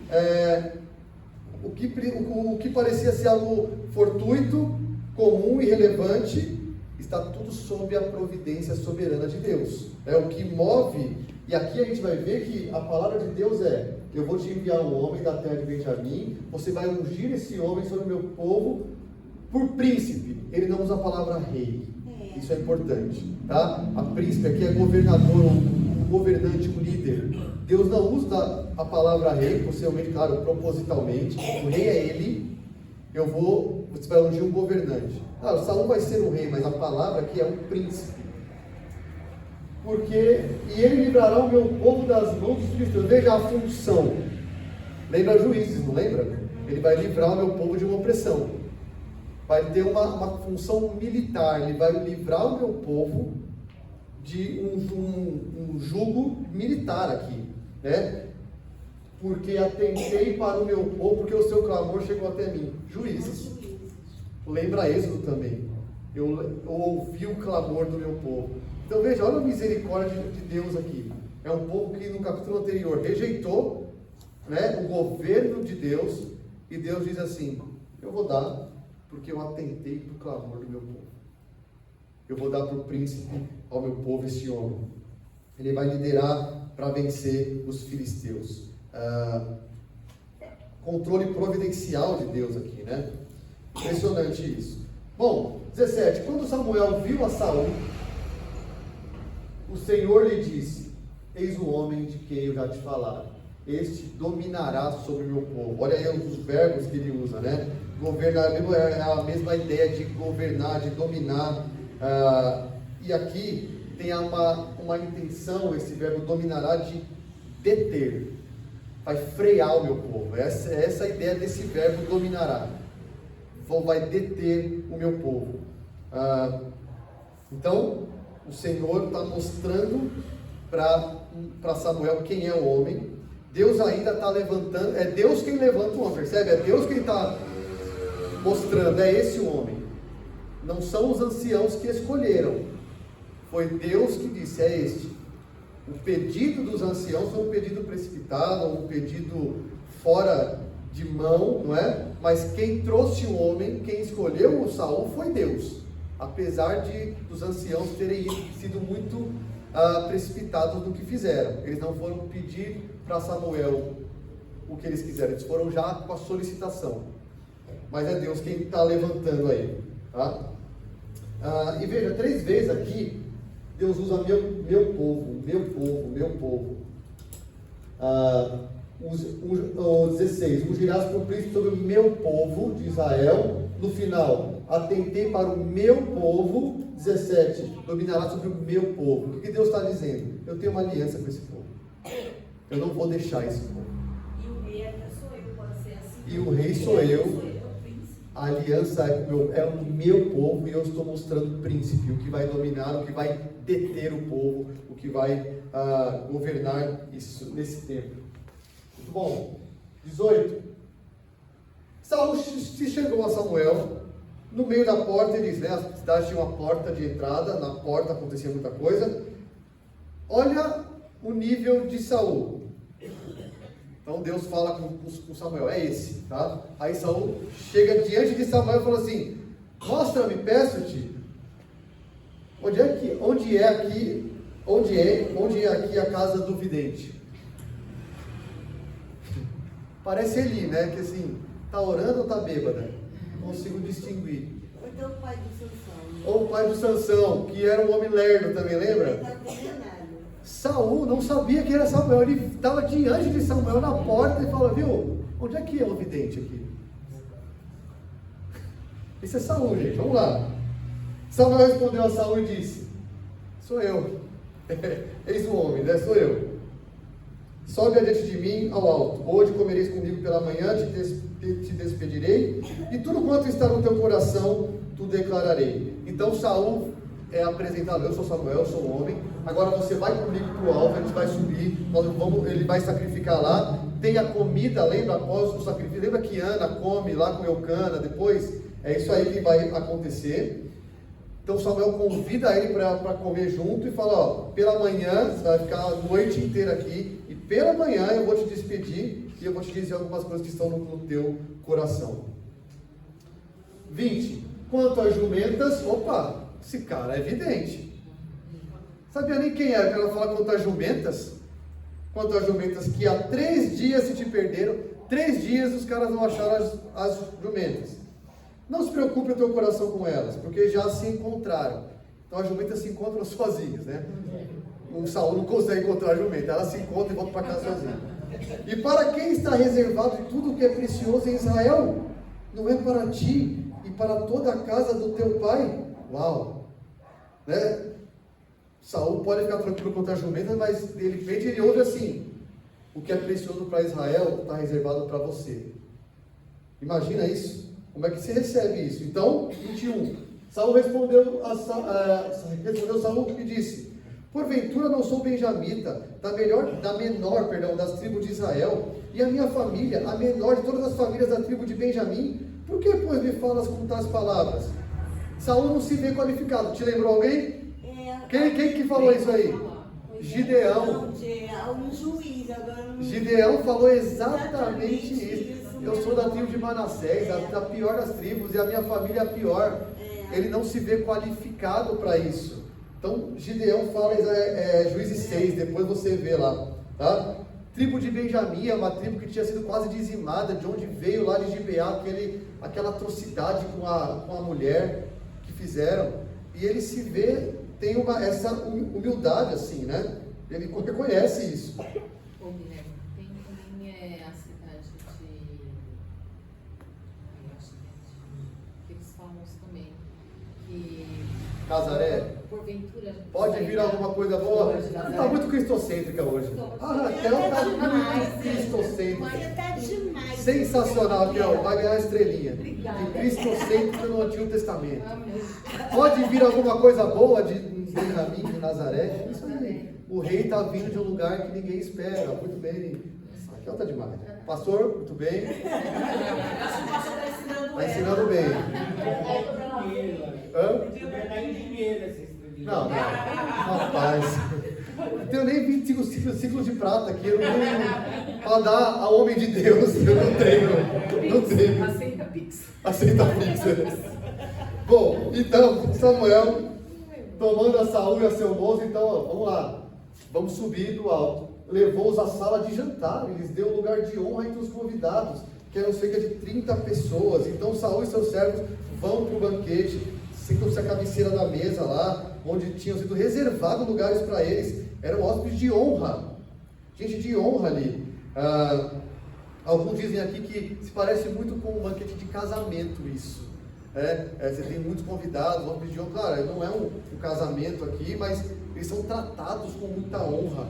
o que parecia ser algo fortuito, comum e relevante, está tudo sob a providência soberana de Deus. É o que move, e aqui a gente vai ver que a palavra de Deus é: eu vou te enviar um homem da terra de Benjamim, você vai ungir esse homem sobre o meu povo por príncipe. Ele não usa a palavra rei, isso é importante, tá? A príncipe aqui é governador, um governante, um líder. Deus não usa a palavra rei, possivelmente, claro, propositalmente. O rei é ele. Você vai ungir um governante. Claro, Saul vai ser um rei, mas a palavra aqui é um príncipe. E ele livrará o meu povo das mãos dos filisteus. Veja a função. Lembra Juízes, não lembra? Ele vai livrar o meu povo de uma opressão. Vai ter uma função militar. Ele vai livrar o meu povo de um jugo militar aqui, né? Porque atentei para o meu povo, porque o seu clamor chegou até mim. Juízes. Lembra Êxodo também. Eu ouvi o clamor do meu povo. Então veja, olha a misericórdia de Deus aqui. É um povo que no capítulo anterior rejeitou, né, o governo de Deus, e Deus diz assim: eu vou dar, porque eu atentei para o clamor do meu povo. Eu vou dar por príncipe ao meu povo esse homem. Ele vai liderar para vencer os filisteus. Controle providencial de Deus aqui, né? Impressionante isso. Bom, 17. Quando Samuel viu a Saul, o Senhor lhe disse: eis o homem de quem eu já te falara. Este dominará sobre o meu povo. Olha aí os verbos que ele usa, né? Governar é a mesma ideia de governar, de dominar. E aqui tem uma intenção, esse verbo dominará, de deter. Vai frear o meu povo. Essa é a ideia desse verbo dominará. Vai deter o meu povo. Então, o Senhor está mostrando para Samuel quem é o homem. Deus ainda está levantando, é Deus quem levanta o homem, percebe? É Deus quem está mostrando, é esse o homem. Não são os anciãos que escolheram, foi Deus que disse, é este. O pedido dos anciãos foi um pedido precipitado, um pedido fora de mão, não é? Mas quem trouxe o homem, quem escolheu o Saul foi Deus. Apesar dos anciãos terem sido muito precipitados no que fizeram. Eles não foram pedir para Samuel o que eles quiseram, eles foram já com a solicitação. Mas é Deus quem está levantando aí. Tá? E veja, 3 vezes aqui, Deus usa meu povo, meu povo, meu povo. O 16, ungirás por príncipe sobre o meu povo de Israel. No final, atentei para o meu povo. 17, dominará sobre o meu povo. O que Deus está dizendo? Eu tenho uma aliança com esse povo. Eu não vou deixar esse povo. E o rei ainda sou eu, pode ser assim. E o rei sou eu. A aliança é o meu povo e eu estou mostrando o príncipe, o que vai dominar, o que vai deter o povo, o que vai governar isso nesse tempo. Muito bom. 18. Saul se chegou a Samuel no meio da porta, eles, né, a cidade tinha uma porta de entrada, na porta acontecia muita coisa. Olha o nível de Saul. Então Deus fala com Samuel, é esse, tá? Aí Saul chega diante de Samuel e fala assim, mostra-me, peço-te, onde é aqui a casa do vidente? Parece Eli, né? Que assim, tá orando ou tá bêbada? Não consigo distinguir. Ou então o pai do Sansão. Né? Ou o pai do Sansão, que era um homem lerdo também, lembra? Ele está enganado. Saul não sabia que era Samuel, ele estava diante de Samuel na porta e falou, viu, onde é que é o vidente aqui? Esse é Saul, gente, vamos lá. Samuel respondeu a Saul e disse, sou eu, eis o homem, né? Sou eu. Sobe adiante de mim ao alto, hoje comereis comigo pela manhã, te despedirei, e tudo quanto está no teu coração, tu declararei. Então Saul é apresentado, eu sou Samuel, eu sou um homem, agora você vai comigo para o alvo, a gente vai subir, ele vai sacrificar lá, tem a comida, lembra, após o sacrifício, lembra que Ana come lá com Eucana, depois, é isso aí que vai acontecer. Então Samuel convida ele para comer junto e fala, ó, pela manhã, você vai ficar a noite inteira aqui, e pela manhã eu vou te despedir, e eu vou te dizer algumas coisas que estão no teu coração. 20, quanto às jumentas, opa, esse cara é evidente. Sabia nem quem era, ela fala quanto às jumentas? Quanto às jumentas que há 3 dias se te perderam, 3 dias os caras não acharam as jumentas. Não se preocupe o teu coração com elas, porque já se encontraram. Então as jumentas se encontram sozinhas, né? O Saul não consegue encontrar a jumenta, ela se encontra e volta para casa sozinha. E para quem está reservado de tudo o que é precioso em Israel? Não é para ti e para toda a casa do teu pai? Uau! Né? Saul pode ficar tranquilo quanto a jumenta, mas de repente ele ouve assim, o que é precioso para Israel está reservado para você. Imagina isso. Como é que você recebe isso? Então, 21. Saul respondeu Saul e disse, porventura não sou benjamita, da menor das tribos de Israel, e a minha família, a menor de todas as famílias da tribo de Benjamim? Por que, pois, me falas com tais palavras? Saul não se vê qualificado. Te lembrou alguém? Quem que falou isso aí? Gideão. Um juiz, agora não... Gideão falou exatamente isso. Eu sou da tribo de Manassés, da pior das tribos, e a minha família é a pior. Ele não se vê qualificado para isso. Então, Gideão fala, Juízes 6, depois você vê lá, tá? Tribo de Benjamim é uma tribo que tinha sido quase dizimada, de onde veio lá de Gibeá, aquela atrocidade com a mulher que fizeram. E ele se vê, tem essa humildade assim, né? Ele reconhece isso. Ô, Guilherme, tem também a cidade de. Eu acho que eles falam também. Que. Casaré. Porventura. Pode vir alguma coisa boa? Você está muito cristocêntrica hoje. A Raquel está muito cristocêntrica. Você tá demais. Sensacional, aqui, ó, vai ganhar a estrelinha. Obrigada. De cristocêntrica no Antigo Testamento. Amém. Pode vir alguma coisa boa de Benjamim, de Nazaré? Isso aí. O rei está vindo de um lugar que ninguém espera. Muito bem. Raquel está demais. Pastor, muito bem. Está ensinando bem. Hã? Vai dar em dinheiro essa estrelinha. Não, rapaz. Eu tenho nem 25 ciclos de prata aqui. Eu não tenho para dar ao homem de Deus. Eu não tenho. Não tenho. Aceita Pix. Aceita pizza. Bom, então, Samuel, tomando a Saúl e a seu moço, então, ó, vamos lá. Vamos subir do alto. Levou-os à sala de jantar. E lhes deu um lugar de honra entre os convidados, que eram cerca de 30 pessoas. Então, Saúl e seus servos vão para o banquete. Sentam-se à cabeceira da mesa lá, onde tinham sido reservados lugares para eles. Eram hóspedes de honra, gente de honra ali. Alguns dizem aqui que se parece muito com um banquete de casamento isso. Você tem muitos convidados, hóspedes de honra. Claro, não é um casamento aqui, mas eles são tratados com muita honra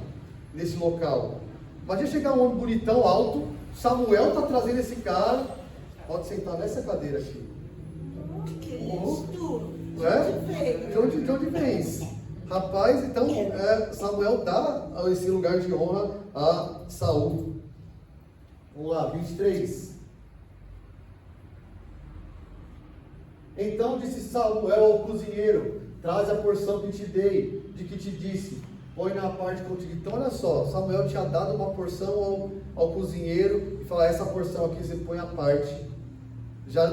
nesse local. Imagina chegar um homem bonitão, alto, Samuel está trazendo esse cara, pode sentar nessa cadeira aqui. Que isso? De onde vens? Rapaz, então Samuel dá esse lugar de honra a Saúl. Vamos lá, 23. Então disse Samuel ao cozinheiro: traz a porção que te dei, de que te disse, põe na parte contigo. Então olha só, Samuel tinha dado uma porção ao cozinheiro e falou: essa porção aqui você põe à parte. Já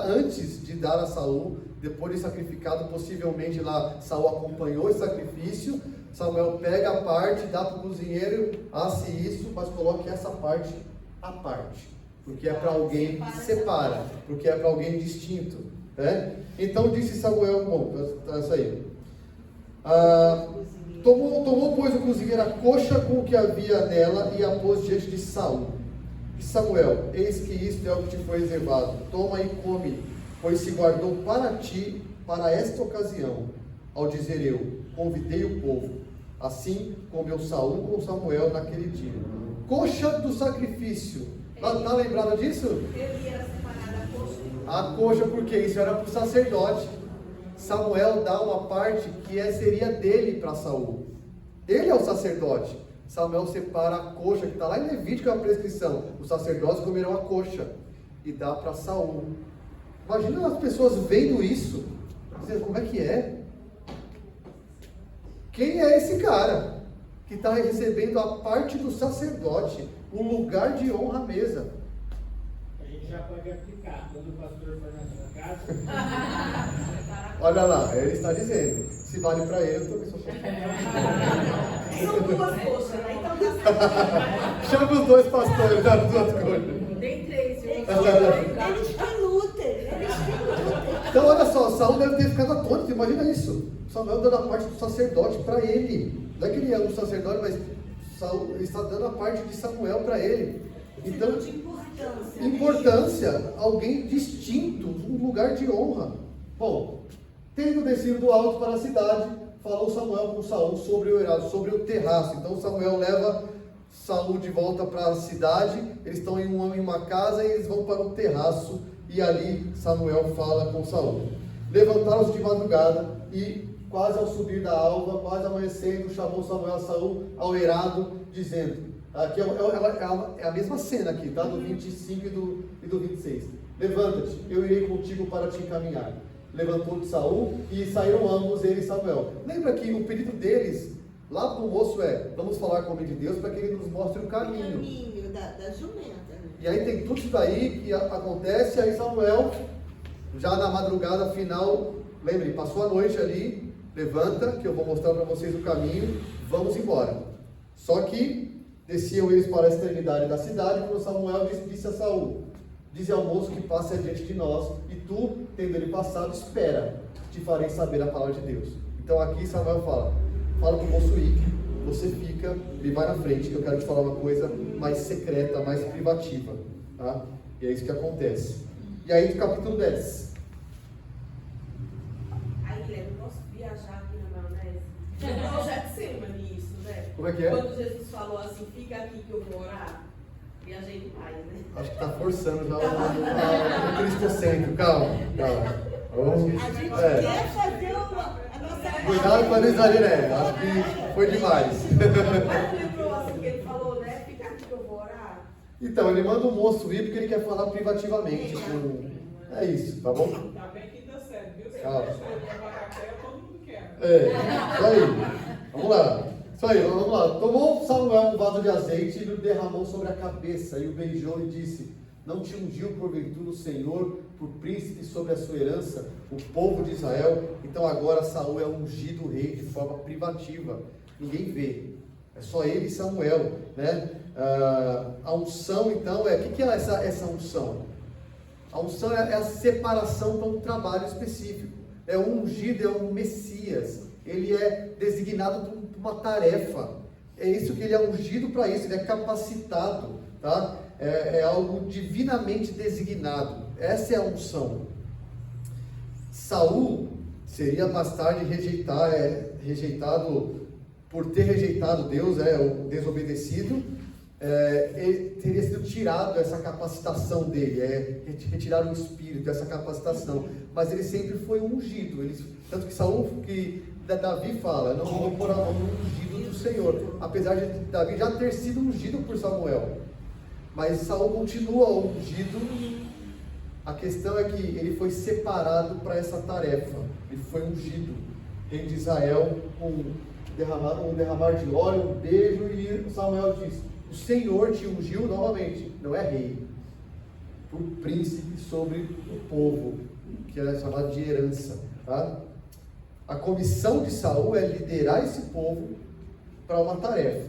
antes de dar a Saúl, depois de sacrificado, possivelmente lá Saúl acompanhou esse sacrifício. Samuel pega a parte, dá para o cozinheiro, asse isso, mas coloque essa parte à parte, porque é para alguém que separa, porque é para alguém distinto, né? Então disse Samuel, bom, isso aí. Tomou, pois, o cozinheiro a coxa com o que havia nela e a pôs diante de Saúl. Samuel, eis que isto é o que te foi reservado, toma e come, pois se guardou para ti, para esta ocasião, ao dizer eu, convidei o povo. Assim comeu Saúl com Samuel naquele dia. Coxa do sacrifício, está lembrado disso? Ele era separado a coxa. A coxa, porque isso era para o sacerdote. Samuel dá uma parte que seria dele para Saúl. Ele é o sacerdote. Samuel separa a coxa, que está lá em Levítico, a prescrição. Os sacerdotes comerão a coxa e dá para Saúl. Imagina as pessoas vendo isso, dizendo: como é que é? Quem é esse cara que está recebendo a parte do sacerdote, o lugar de honra à mesa? A gente já pode aplicar. Quando o pastor for na sua casa. Olha lá, ele está dizendo: se vale para ele, eu também sou São duas coxas, né? Então dá certo. Chama os dois pastores das duas coisas. Tem 3, viu? Eles que lutem. Então olha só, Saúl deve ter ficado atônito, imagina isso. Samuel dando a parte do sacerdote para ele. Não é que ele é um sacerdote, mas Saúl está dando a parte de Samuel para ele. Então, de importância. importância, alguém distinto, um lugar de honra. Bom, tendo descido do alto para a cidade, falou Samuel com Saúl sobre o eirado, sobre o terraço. Então Samuel leva Saúl de volta para a cidade, eles estão em uma casa e eles vão para o terraço, e ali Samuel fala com Saúl. Levantaram-se de madrugada e, quase ao subir da alva, quase amanhecendo, chamou Samuel a Saúl ao eirado, dizendo, aqui é a mesma cena aqui, tá? Do 25 e do 26. Levanta-te, eu irei contigo para te encaminhar. Levantou-te Saúl e saíram ambos, ele e Samuel. Lembra que o pedido deles lá para o moço vamos falar com o homem de Deus para que ele nos mostre o caminho. O caminho da jumenta. E aí tem tudo isso daí que acontece, aí Samuel, já na madrugada final, lembre, passou a noite ali, levanta, que eu vou mostrar para vocês o caminho, vamos embora. Só que desciam eles para a extremidade da cidade, quando Samuel disse a Saúl: dize ao moço que passe adiante de nós, e tu, tendo ele passado, espera, te farei saber a palavra de Deus. Então aqui Samuel fala para o moço ir, você fica e vai na frente, que eu quero te falar uma coisa mais secreta, mais privativa, tá? E é isso que acontece. E aí, capítulo 10. Aí, Guilherme, posso viajar aqui na maionese? Eu já disse nisso, né? Como é que é? Quando Jesus falou assim, fica aqui que eu vou orar, viajei demais, né? Acho que está forçando já o cristocêntrico. Calma. A gente quer fazer a nossa... Cuidado com a Nesarina, acho que foi demais. Mas lembrou assim que ele falou, né? Fica aqui que eu vou orar. Então, ele manda o moço ir porque ele quer falar privativamente. É isso, tá bom? Tá bem quinta série, viu? Se Calma. você escolher Macacé, todo mundo quer. Isso aí. Vamos lá. Isso aí, vamos lá. Tomou Samuel um vaso de azeite e o derramou sobre a cabeça e o beijou e disse: não te ungiu porventura o Senhor por príncipe sobre a sua herança, o povo de Israel? Então agora Saul é ungido rei de forma privativa. Ninguém vê. É só ele e Samuel, né? A unção, então, o que é essa unção? A unção é a separação para um trabalho específico. É um ungido, é um Messias. Ele é designado para uma tarefa. É isso que ele é ungido para isso. Ele é capacitado, tá? É algo divinamente designado. Essa é a unção. Saul seria mais tarde rejeitado por ter rejeitado Deus, o desobedecido. Ele teria sido tirado essa capacitação dele, retiraram o espírito, essa capacitação, mas ele sempre foi ungido. Tanto que Davi fala: não vou pôr a mão no ungido do Senhor, apesar de Davi já ter sido ungido por Samuel, mas Saul continua ungido. A questão é que ele foi separado para essa tarefa, ele foi ungido, rei de Israel, um derramar de óleo, um beijo, e Samuel diz: o Senhor te ungiu novamente, não é rei, por príncipe sobre o povo, que é chamado de herança, tá? A comissão de Saul é liderar esse povo para uma tarefa.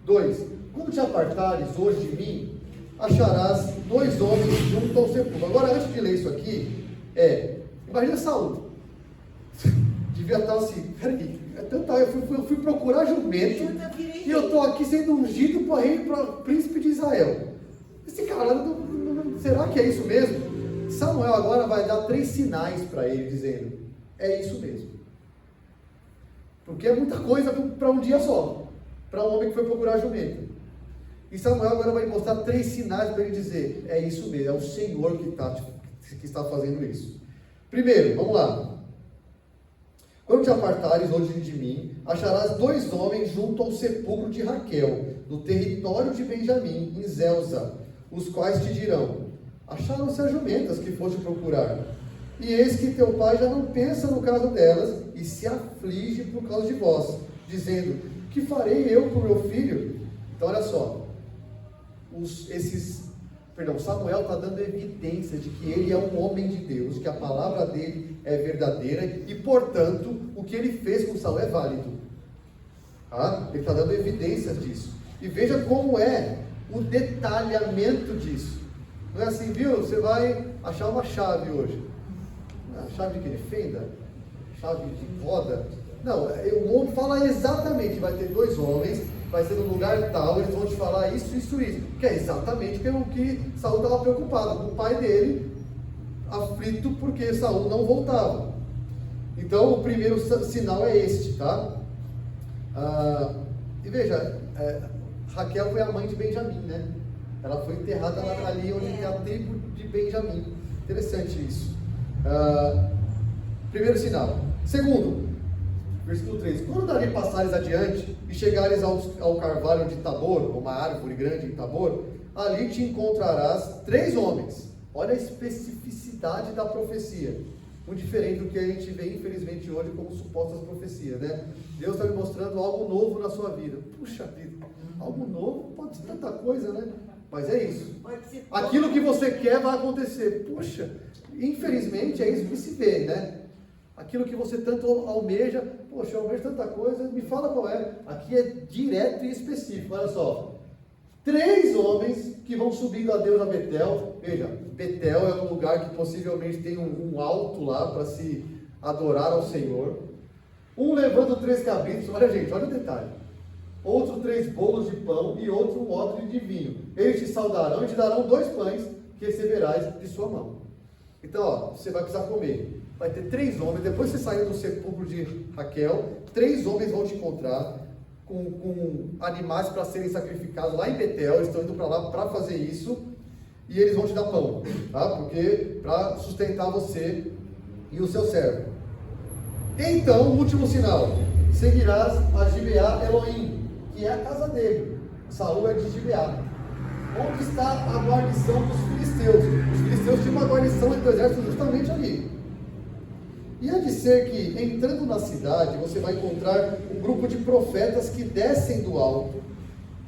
2. Quando te apartares hoje de mim, acharás 2 homens junto ao sepulcro. Agora, antes de ler isso aqui, imagina Saul. Devia estar assim: peraí, eu fui procurar jumento e eu estou aqui sendo ungido para rei, para príncipe de Israel. Esse cara, será que é isso mesmo? Samuel agora vai dar 3 sinais para ele, dizendo: é isso mesmo. Porque é muita coisa para um dia só, para um homem que foi procurar jumento. E Samuel agora vai mostrar 3 sinais para ele dizer: é isso mesmo, é o Senhor que está fazendo isso. Primeiro, vamos lá. Quando te apartares hoje de mim, acharás 2 homens junto ao sepulcro de Raquel, no território de Benjamim, em Zelza, os quais te dirão: acharam-se as jumentas que foste procurar. E eis que teu pai já não pensa no caso delas, e se aflige por causa de vós, dizendo: que farei eu por meu filho? Então olha só, Samuel está dando evidência de que ele é um homem de Deus, que a palavra dele é verdadeira e, portanto, o que ele fez com Saul é válido. Ele está dando evidências disso. E veja como é o detalhamento disso. Não é assim, viu? Você vai achar uma chave hoje. Chave de que? Fenda? Chave de roda? Não, o homem fala exatamente: vai ter 2 homens, vai ser no lugar tal, eles vão te falar isso, isso, isso. Que é exatamente o que Saul estava preocupado, com o pai dele, aflito porque Saul não voltava. Então o primeiro sinal é este, tá? E veja, Raquel foi a mãe de Benjamim, né? Ela foi enterrada ali onde tem a tribo de Benjamim. Interessante isso. Primeiro sinal. Segundo, versículo 3: quando dali passares adiante e chegares ao carvalho de Tabor, uma árvore grande em Tabor, ali te encontrarás 3 homens. Olha a especificidade da profecia, muito diferente do que a gente vê infelizmente hoje como supostas profecias, né? Deus está me mostrando algo novo na sua vida. Puxa vida, algo novo pode ser tanta coisa, né? Mas é isso, aquilo que você quer vai acontecer. Puxa, infelizmente é isso que se vê, né? Aquilo que você tanto almeja, poxa, eu almejo tanta coisa, me fala qual é. Aqui é direto e específico, olha só: 3 homens que vão subindo a Deus a Betel. Veja, Betel é um lugar que possivelmente tem um alto lá para se adorar ao Senhor. Um levando 3 cabritos. Olha, gente, olha o detalhe: outro 3 bolos de pão e outro um odre de vinho. Eles te saudarão e te darão 2 pães que receberás de sua mão. Então, ó, você vai precisar comer. Vai ter 3 homens, depois que você sair do sepulcro de Raquel, 3 homens vão te encontrar com animais para serem sacrificados lá em Betel. Eles estão indo para lá para fazer isso, e eles vão te dar pão, tá? Porque para sustentar você e o seu servo. Então, o último sinal: seguirás a Gibeá Elohim, que é a casa dele. Saul é de Gibeá. Onde está a guarnição dos filisteus? Os filisteus tinham uma guarnição do exército justamente ali. E há de ser que, entrando na cidade, você vai encontrar um grupo de profetas que descem do alto,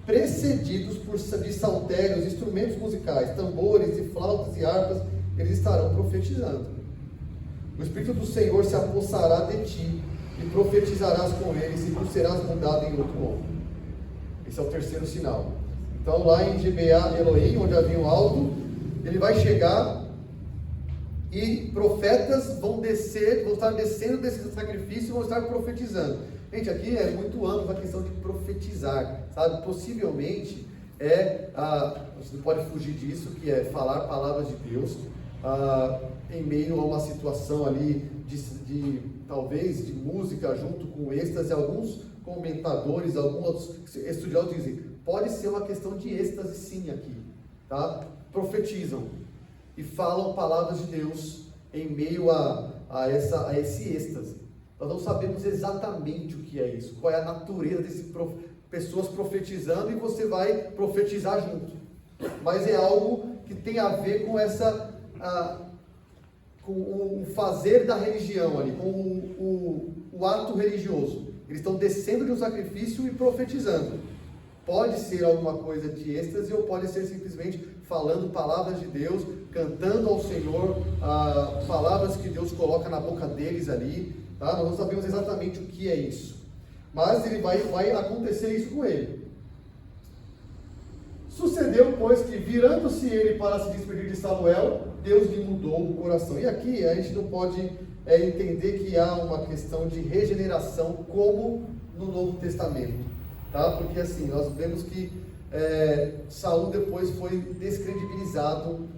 precedidos de saltérios, instrumentos musicais, tambores e flautas e harpas. Eles estarão profetizando. O Espírito do Senhor se apossará de ti, e profetizarás com eles, e tu serás mudado em outro homem. Esse é o terceiro sinal. Então, lá em Gibeá Elohim, onde havia um alto, ele vai chegar e profetas vão estar descendo desse sacrifício e vão estar profetizando. Gente, aqui é muito ampla a questão de profetizar, sabe? Possivelmente você não pode fugir disso, que é falar palavras de Deus em meio a uma situação ali talvez de música junto com êxtase. Alguns comentadores, alguns estudiosos dizem, pode ser uma questão de êxtase sim aqui, tá? Profetizam e falam palavras de Deus em meio a esse êxtase. Nós não sabemos exatamente o que é isso, qual é a natureza dessas pessoas profetizando, e você vai profetizar junto. Mas é algo que tem a ver com com o fazer da religião ali, com o ato religioso. Eles estão descendo de um sacrifício e profetizando. Pode ser alguma coisa de êxtase, ou pode ser simplesmente falando palavras de Deus, cantando ao Senhor, palavras que Deus coloca na boca deles ali, tá? Nós não sabemos exatamente o que é isso, mas vai acontecer isso com ele. Sucedeu, pois, que virando-se ele para se despedir de Samuel, Deus lhe mudou o coração. E aqui a gente não pode entender que há uma questão de regeneração como no Novo Testamento, tá? Porque assim, nós vemos que Saul depois foi descredibilizado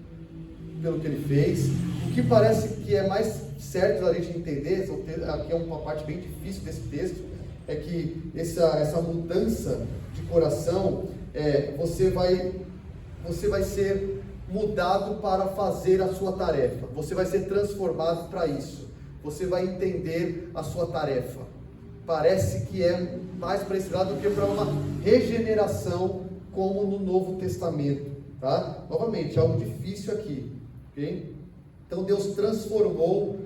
pelo que ele fez. O que parece que é mais certo a gente entender, aqui é uma parte bem difícil desse texto, é que essa mudança de coração, você vai ser mudado para fazer a sua tarefa, você vai ser transformado para isso, você vai entender a sua tarefa. Parece que é mais para esse lado do que para uma regeneração como no Novo Testamento, tá? Novamente, algo difícil aqui, ok? Então Deus transformou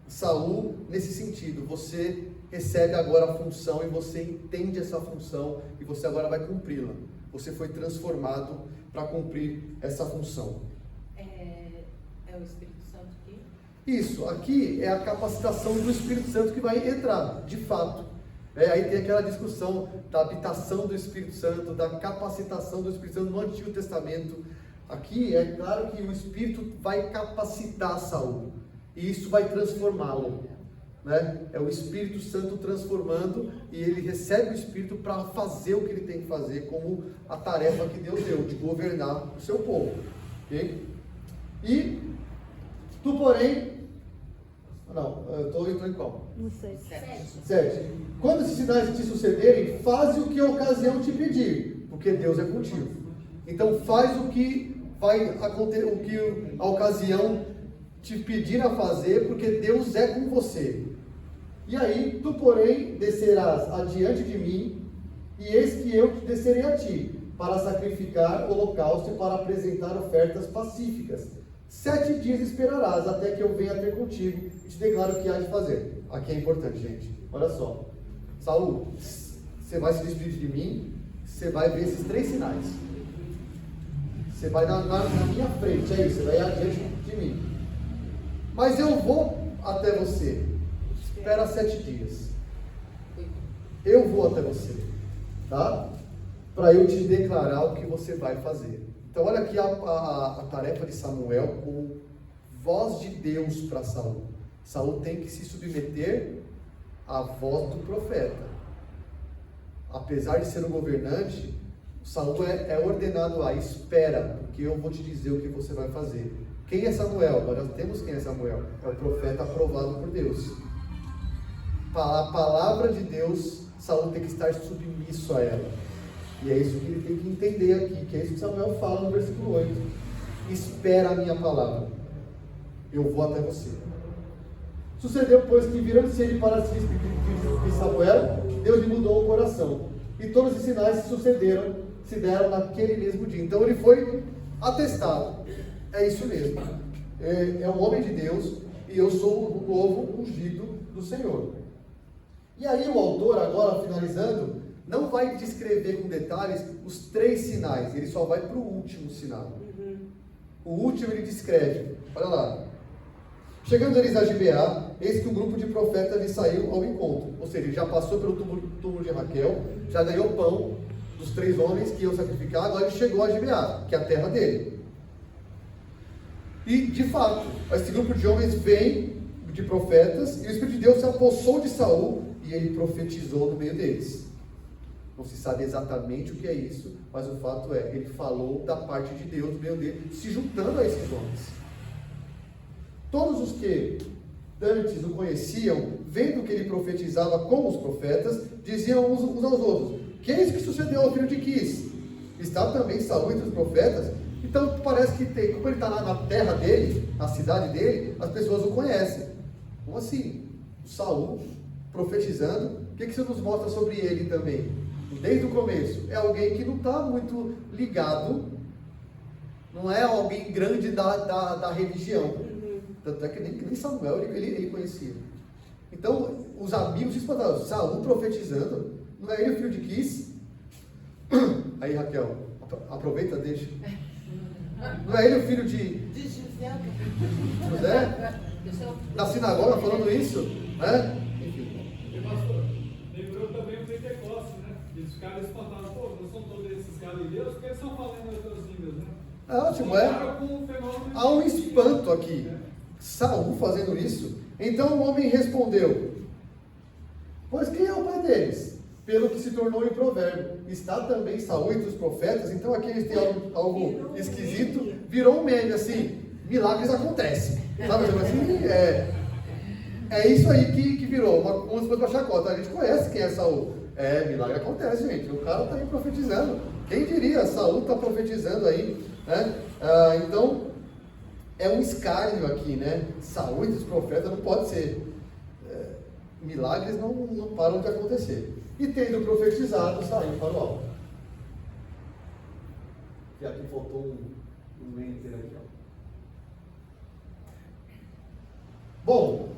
Saul nesse sentido. Você recebe agora a função e você entende essa função e você agora vai cumpri-la. Você foi transformado para cumprir essa função. É o Espírito Santo aqui? Isso, aqui é a capacitação do Espírito Santo que vai entrar, de fato. Aí tem aquela discussão da habitação do Espírito Santo, da capacitação do Espírito Santo no Antigo Testamento. Aqui é claro que o Espírito vai capacitar Saul, e isso vai transformá-lo, né? É o Espírito Santo transformando, e ele recebe o Espírito para fazer o que ele tem que fazer, como a tarefa que Deus deu, de governar o seu povo, ok? E tu, porém, eu estou em qual? Não sei. 7. Quando esses sinais te sucederem, faz o que a ocasião te pedir, porque Deus é contigo. Então faz o que vai acontecer, o que a ocasião te pedir a fazer, porque Deus é com você. E aí, tu, porém, descerás adiante de mim, e eis que eu descerei a ti, para sacrificar holocausto e para apresentar ofertas pacíficas. 7 dias esperarás, até que eu venha ter contigo, e te declaro o que há de fazer. Aqui é importante, gente. Olha só. Saul, você vai se despedir de mim, você vai ver esses 3 sinais. Você vai na minha frente, é isso, você vai adiante de mim. Mas eu vou até você. Espera 7 dias. Eu vou até você, tá? Para eu te declarar o que você vai fazer. Então olha aqui a tarefa de Samuel como voz de Deus para Saul. Saul tem que se submeter à voz do profeta. apesar de ser um governante, Saul é ordenado a espera, porque eu vou te dizer o que você vai fazer. Quem é Samuel? Nós já temos quem é Samuel. É o profeta aprovado por Deus. A palavra de Deus, Saul tem que estar submisso a ela. E é isso que ele tem que entender aqui, que é isso que Samuel fala no versículo 8. Espera a minha palavra, eu vou até você. Sucedeu, pois, que virando-se ele para se despedir de Samuel, Deus lhe mudou o coração. E todos os sinais se deram naquele mesmo dia. Então ele foi atestado. É isso mesmo. É um homem de Deus e eu sou o novo ungido do Senhor. E aí o autor, agora finalizando, não vai descrever com detalhes os 3 sinais. Ele só vai para o último sinal. O último ele descreve. Olha lá. Chegando eles a Gibeá, eis que um grupo de profetas lhe saiu ao encontro. Ou seja, ele já passou pelo túmulo de Raquel, já ganhou pão dos 3 homens que iam sacrificar, agora ele chegou a Gibeá, que é a terra dele. E, de fato, esse grupo de homens vem de profetas, e o Espírito de Deus se apossou de Saul, e ele profetizou no meio deles. Não se sabe exatamente o que é isso, mas o fato é, ele falou da parte de Deus no meio dele, se juntando a esses homens. Todos os que antes o conheciam, vendo que ele profetizava com os profetas, diziam uns aos outros: que é isso que sucedeu ao filho de Quis? Está também Saul entre os profetas? Então parece que tem, como ele está lá na terra dele, na cidade dele, as pessoas o conhecem. Como assim? Saul profetizando, o que isso nos mostra sobre ele também? Desde o começo, é alguém que não está muito ligado, não é alguém grande da religião. Tanto é que nem Samuel ele conhecia. Então, os amigos se espantaram. Saul profetizando, não é ele o filho de Quis? Aí, Raquel, aproveita, deixa. Não é ele o filho de José? Na sinagoga falando isso? Né? E pastor, lembrou também o Pentecostes, né? Eles ficaram espantados, pô, não são todos esses galileus, porque eles estão falando outras línguas, né? É ótimo, é. Há um espanto aqui. Saul fazendo isso. Então o homem respondeu: pois quem é o pai deles? Pelo que se tornou em provérbio. Está também Saul entre os profetas. Então aqui eles têm algo esquisito. Virou um meme assim. Milagres acontecem. Sabe assim? É isso aí que virou. Uma coisa para chacota. A gente conhece quem é Saul. Milagre acontece, gente. O cara está aí profetizando. Quem diria? Saul está profetizando aí. Né? Então, é um escárnio aqui, né? Saúl entre os profetas não pode ser. Milagres não param de acontecer. E tendo profetizado, saiu para o alto. E aqui faltou um enter aqui, ó. Bom,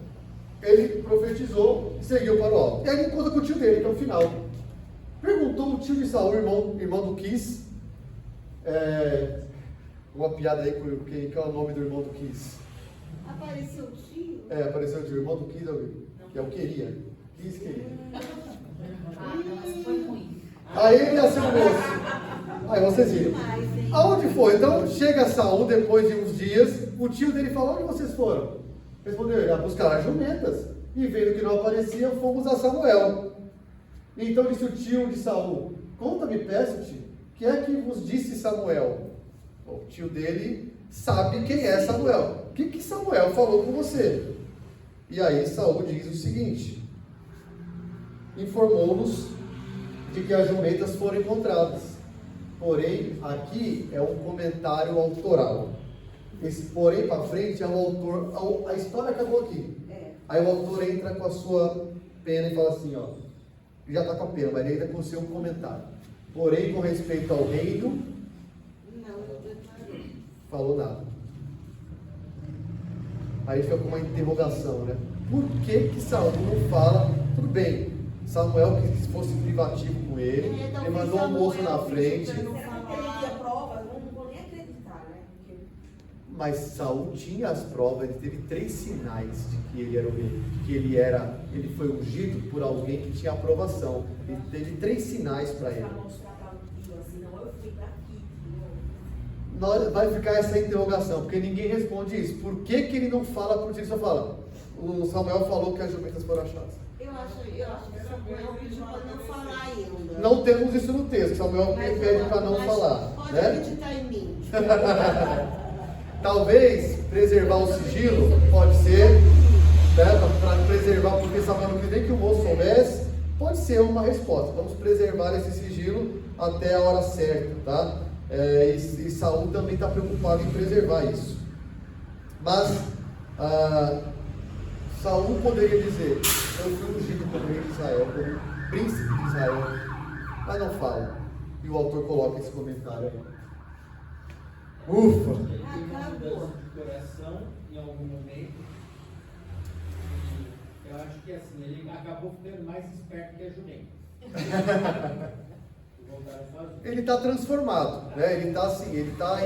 ele profetizou e seguiu para o alto. E aí ele conta com o tio dele, que é o final. Perguntou o tio de Saul, irmão do Quis, uma piada aí com quem é o nome do irmão do Quis. Apareceu o tio? Apareceu o tio, irmão do Quis, que é o queria. Quis queria. Mas foi ruim. Aí ele nasceu o moço. Aí vocês viram. Aonde foi? Então chega Saul depois de uns dias, o tio dele falou: onde vocês foram? Respondeu ele: a buscar as jumentas. E vendo que não aparecia, fomos a Samuel. Então disse o tio de Saul: conta-me, peço-te, que é que vos disse Samuel? O tio dele sabe quem é Samuel. O que Samuel falou com você? E aí Saul diz o seguinte: informou-nos de que as jumentas foram encontradas. Porém, aqui é um comentário autoral. Esse porém para frente é o autor, a história acabou aqui. Aí o autor entra com a sua pena e fala assim, ó, ele já está com a pena, mas ele entra com o seu comentário. Porém, com respeito ao reino, falou nada. Aí fica com uma interrogação, né? Por que Saul não fala? Tudo bem, Samuel que fosse privativo com ele mandou um almoço na frente. Será que ele tinha prova? Eu não vou nem acreditar, né? Mas Saul tinha as provas, ele teve 3 sinais de que ele era o rei, que ele foi ungido por alguém que tinha aprovação. Ele teve 3 sinais para ele. Vai ficar essa interrogação, porque ninguém responde isso. Por que ele não fala por si? Ele só fala: o Samuel falou que as jumentas foram achadas. Eu acho que Samuel pediu para não falar ainda. Não temos isso no texto, Samuel pede para não falar. Pode Né? acreditar em mim. Talvez preservar o sigilo, pode ser, né, para preservar, porque Samuel não queria nem que o moço soubesse, pode ser uma resposta. Vamos preservar esse sigilo até a hora certa, tá? E Saul também está preocupado em preservar isso. Mas Saul poderia dizer: eu fui ungido como rei de Israel, como príncipe de Israel, mas não fala. E o autor coloca esse comentário aí. Ufa! Ele teve uma mudança de coração em algum momento. E eu acho que assim, ele acabou ficando mais esperto que a jumenta. Ele está transformado, né? Ele está assim, ele está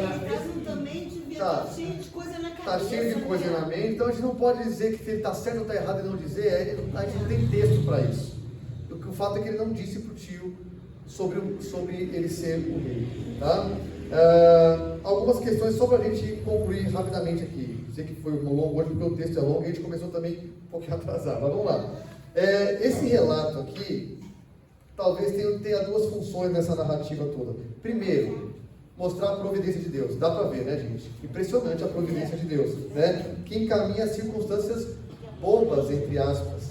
também devia estar cheio de coisa na cabeça. Está cheio de coisa na mente, então a gente não pode dizer que ele está certo ou está errado e não dizer, a gente não tem texto para isso. O fato é que ele não disse para o tio sobre ele ser o rei, tá? Algumas questões só para a gente concluir rapidamente aqui. Sei que foi um longo hoje porque o texto é longo e a gente começou também um pouquinho atrasado, mas vamos lá. Esse relato aqui talvez tenha duas funções nessa narrativa toda. Primeiro, mostrar a providência de Deus. Dá para ver, né, gente? Impressionante a providência de Deus, né? Que encaminha circunstâncias bobas, entre aspas,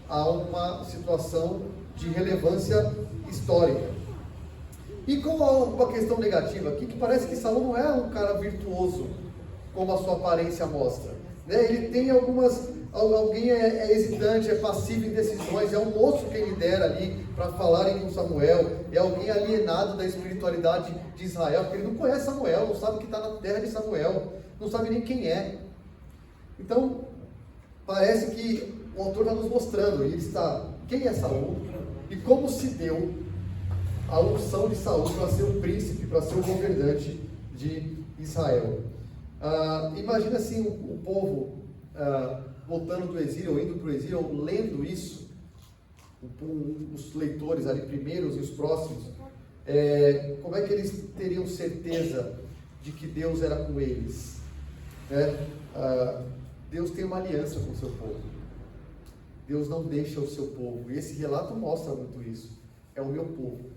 a uma situação de relevância histórica. E com uma questão negativa aqui, que parece que Saul não é um cara virtuoso, como a sua aparência mostra, né? Ele tem alguém é hesitante, é passivo em decisões, é um moço que ele dera ali para falarem com Samuel, é alguém alienado da espiritualidade de Israel, porque ele não conhece Samuel, não sabe que está na terra de Samuel, não sabe nem quem é. Então, parece que o autor está nos mostrando, quem é Saul e como se deu a unção de Saul para ser o príncipe, para ser o governante de Israel. Imagina assim o povo voltando do exílio, ou indo para o exílio, ou lendo isso, os leitores ali primeiros e os próximos, como é que eles teriam certeza de que Deus era com eles? Deus tem uma aliança com o seu povo. Deus não deixa o seu povo. E esse relato mostra muito isso. É o meu povo.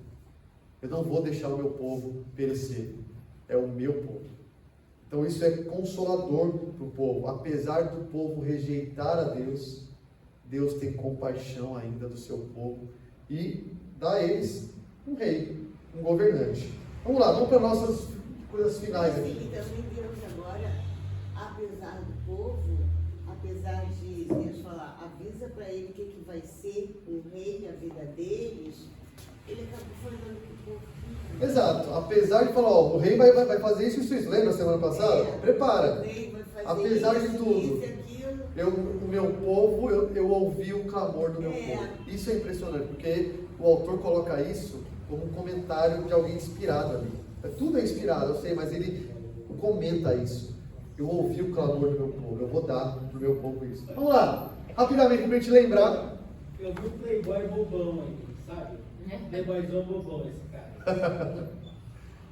Eu não vou deixar o meu povo perecer. É o meu povo. Então isso é consolador para o povo. Apesar do povo rejeitar a Deus, Deus tem compaixão ainda do seu povo e dá a eles um rei, um governante. Vamos lá, vamos para nossas coisas finais aqui. E também Deus agora, apesar do povo, apesar de Deus falar, avisa para ele o que vai ser um rei na vida deles, ele acabou falando que o povo... Exato, apesar de falar, o rei vai fazer isso, lembra semana passada? Prepara. O rei vai fazer Apesar isso, de tudo, aquilo. o meu povo, eu ouvi o clamor do meu povo. Isso é impressionante, porque o autor coloca isso como um comentário de alguém inspirado ali. Tudo é inspirado, eu sei, mas ele comenta isso. Eu ouvi o clamor do meu povo, eu vou dar para o meu povo isso. Vamos lá, rapidamente para a gente lembrar. Eu vi um playboy bobão aí, sabe? Playboyzão bobão esse cara.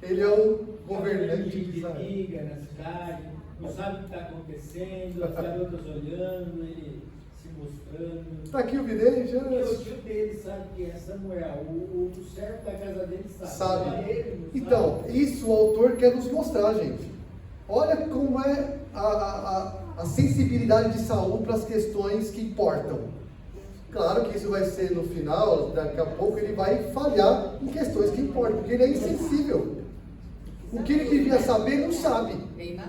Ele é o governante de Israel. Ele liga na cidade, não sabe o que está acontecendo, as garotas olhando, ele se mostrando. Está aqui o vidente? E o tio dele sabe que é Samuel, o servo da casa dele sabe. Sabe. Ele não Então, sabe. isso o autor quer nos mostrar, gente. Olha como é a sensibilidade de Saul para as questões que importam. Claro que isso vai ser no final, daqui a pouco ele vai falhar em questões que importam, porque ele é insensível. O que ele devia saber, ele não sabe. Ele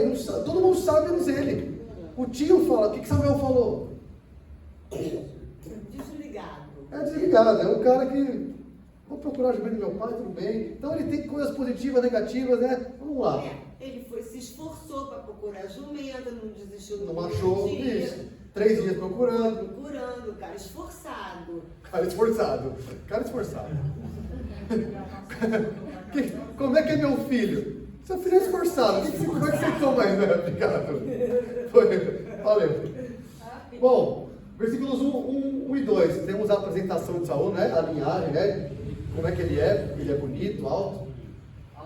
não sabe. Todo mundo sabe, menos ele. O tio fala, o que Samuel falou? Desligado. É desligado, é um cara que... Vou procurar a jumenta do meu pai, tudo bem. Então ele tem coisas positivas, negativas, né? Vamos lá. Ele se esforçou para procurar a jumenta, não desistiu do Não achou isso. 3 dias procurando. Procurando, cara esforçado. Cara esforçado. Como é que é meu filho? Seu filho é esforçado. Como é que você toma isso, né? Obrigado. Valeu. Bom, versículos 1 e 2. Temos a apresentação de Saul, né? A linhagem, né? Como é que ele é? Ele é bonito, alto.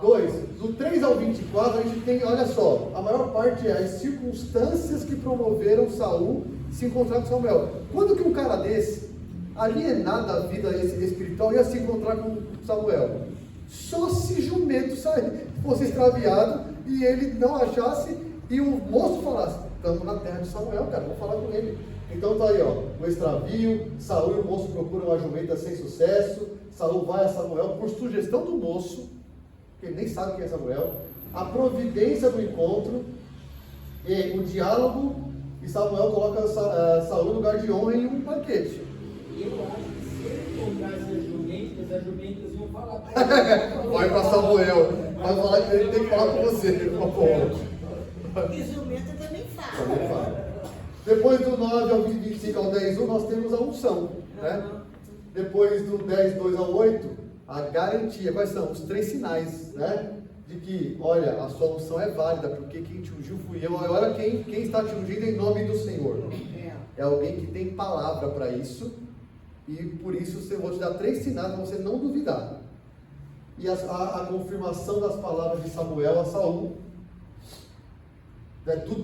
2. Do 3 ao 24, a gente tem, olha só, a maior parte é as circunstâncias que promoveram Saul se encontrar com Samuel. Quando que um cara desse, alienado da vida espiritual, ia se encontrar com Samuel? Só se jumento fosse extraviado e ele não achasse e o moço falasse: estamos na terra de Samuel, cara, vamos falar com ele. Então tá aí, ó, o extravio, Saul e o moço procuram uma jumenta sem sucesso, Saul vai a Samuel por sugestão do moço, que ele nem sabe quem é Samuel, a providência do encontro, e o diálogo, e Samuel coloca Saul no lugar de honra em um banquete. Eu acho que se ele encontrasse as jumentas iam falar para ele. Vai para Samuel, vai falar que ele tem que falar com você. E jumenta também fala. Depois do 9 ao 25 ao 10, nós temos a unção, né? Depois do 10, 2 ao 8, a garantia. Quais são? Os 3 sinais, né? De que, olha, a sua unção é válida, porque quem te ungiu fui eu. Olha quem está te ungindo em nome do Senhor. É alguém que tem palavra para isso, e por isso eu vou te dar 3 sinais para você não duvidar. E a confirmação das palavras de Samuel a Saul.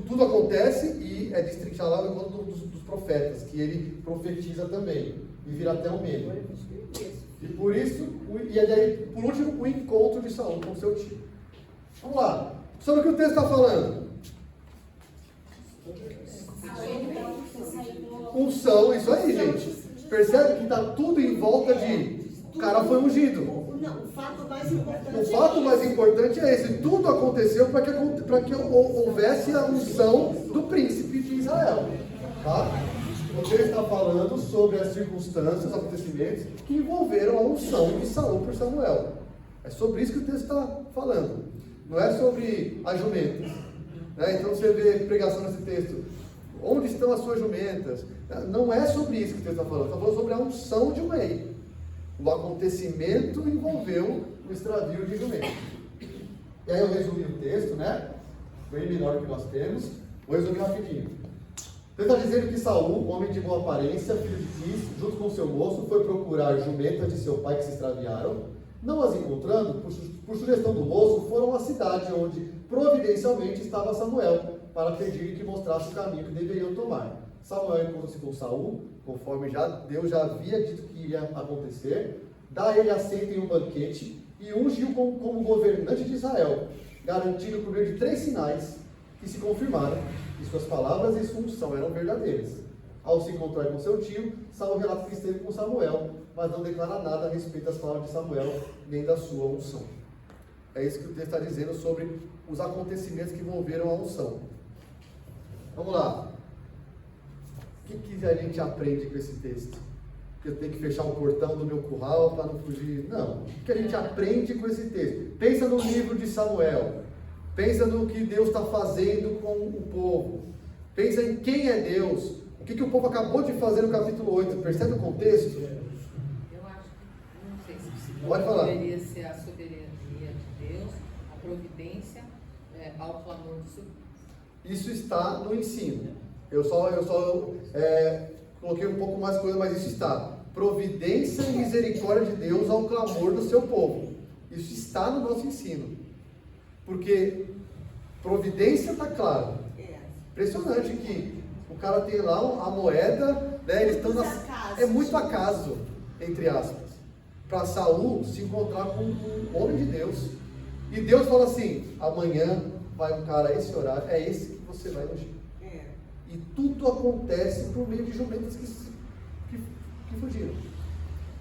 Tudo acontece e é destrinchado no conto dos profetas, que ele profetiza também, e vira até um meme. E por isso, e aí, por último, o encontro de Saul com seu tio. Vamos lá, sobre o que o texto está falando. Unção, isso aí, gente. Percebe que está tudo em volta de o cara foi ungido. Não, o fato mais importante O fato mais importante é esse. Tudo aconteceu para que houvesse a unção do príncipe de Israel. Tá? O texto está falando sobre as circunstâncias, os acontecimentos que envolveram a unção de Saul por Samuel. É sobre isso que o texto está falando. Não é sobre as jumentas. Né? Então você vê pregação nesse texto. Onde estão as suas jumentas? Não é sobre isso que o texto está falando. Está falando sobre a unção de um rei. O acontecimento envolveu o extravio de jumento. E aí eu resumi o texto, né? Bem menor que nós temos. Vou resumir rapidinho. Ele está dizendo que Saul, homem de boa aparência, filho de Quis, junto com seu moço, foi procurar jumentas de seu pai que se extraviaram. Não as encontrando, por sugestão do moço, foram à cidade onde providencialmente estava Samuel, para pedir que mostrasse o caminho que deveriam tomar. Samuel encontra-se com Saul, conforme Deus já havia dito que iria acontecer, dá ele assento em um banquete e ungiu como governante de Israel, garantindo por meio de 3 sinais que se confirmaram que suas palavras e sua unção eram verdadeiras. Ao se encontrar com seu tio, Saul relata que esteve com Samuel, mas não declara nada a respeito das palavras de Samuel, nem da sua unção. É isso que o texto está dizendo sobre os acontecimentos que envolveram a unção. Vamos lá. O que a gente aprende com esse texto? Que eu tenho que fechar o portão do meu curral para não fugir? Não. O que a gente aprende com esse texto? Pensa no livro de Samuel. Pensa no que Deus está fazendo com o povo. Pensa em quem é Deus. O que o povo acabou de fazer no capítulo 8. Percebe o contexto? Eu acho que, não sei se Pode falar. Deveria ser a soberania de Deus, a providência ao clamor do seu. Isso está no ensino. Eu só coloquei um pouco mais coisa, mas isso está. Providência e misericórdia de Deus ao clamor do seu povo. Isso está no nosso ensino. Porque providência está claro. Impressionante que o cara tem lá a moeda, né, eles estão é muito acaso, entre aspas, para Saul se encontrar com um homem de Deus. E Deus fala assim: amanhã vai um cara a esse horário, é esse que você vai ungir. E tudo acontece por meio de jumentas que fugiram.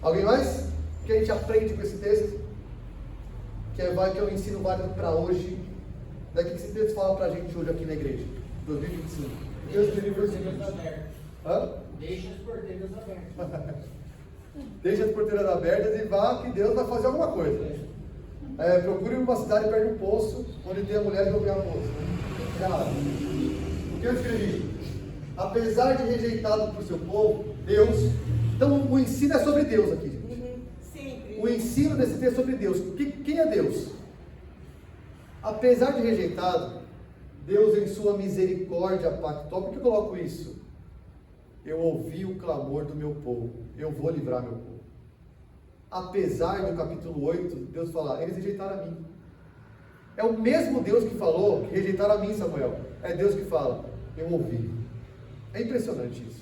Alguém mais? O que a gente aprende com esse texto? Que é o ensino válido para hoje. Daqui que esse texto fala para a gente hoje aqui na igreja, 2025. Deus livre os porteiras abertas. Hã? Deixa as porteiras abertas. Deixa as porteiras abertas e vá que Deus vai fazer alguma coisa. Procure uma cidade perto de um poço, onde tem a mulher que vai pegar o poço. Errado. O que eu escrevi? Apesar de rejeitado por seu povo, Deus. Então o ensino é sobre Deus aqui, gente. Sempre. O ensino desse texto é sobre Deus. Quem é Deus? Apesar de rejeitado, Deus em sua misericórdia pactual. Por que eu coloco isso? Eu ouvi o clamor do meu povo. Eu vou livrar meu povo. Apesar do capítulo 8, Deus fala: eles rejeitaram a mim. É o mesmo Deus que falou que rejeitaram a mim, Samuel. É Deus que fala, eu ouvi. É impressionante isso.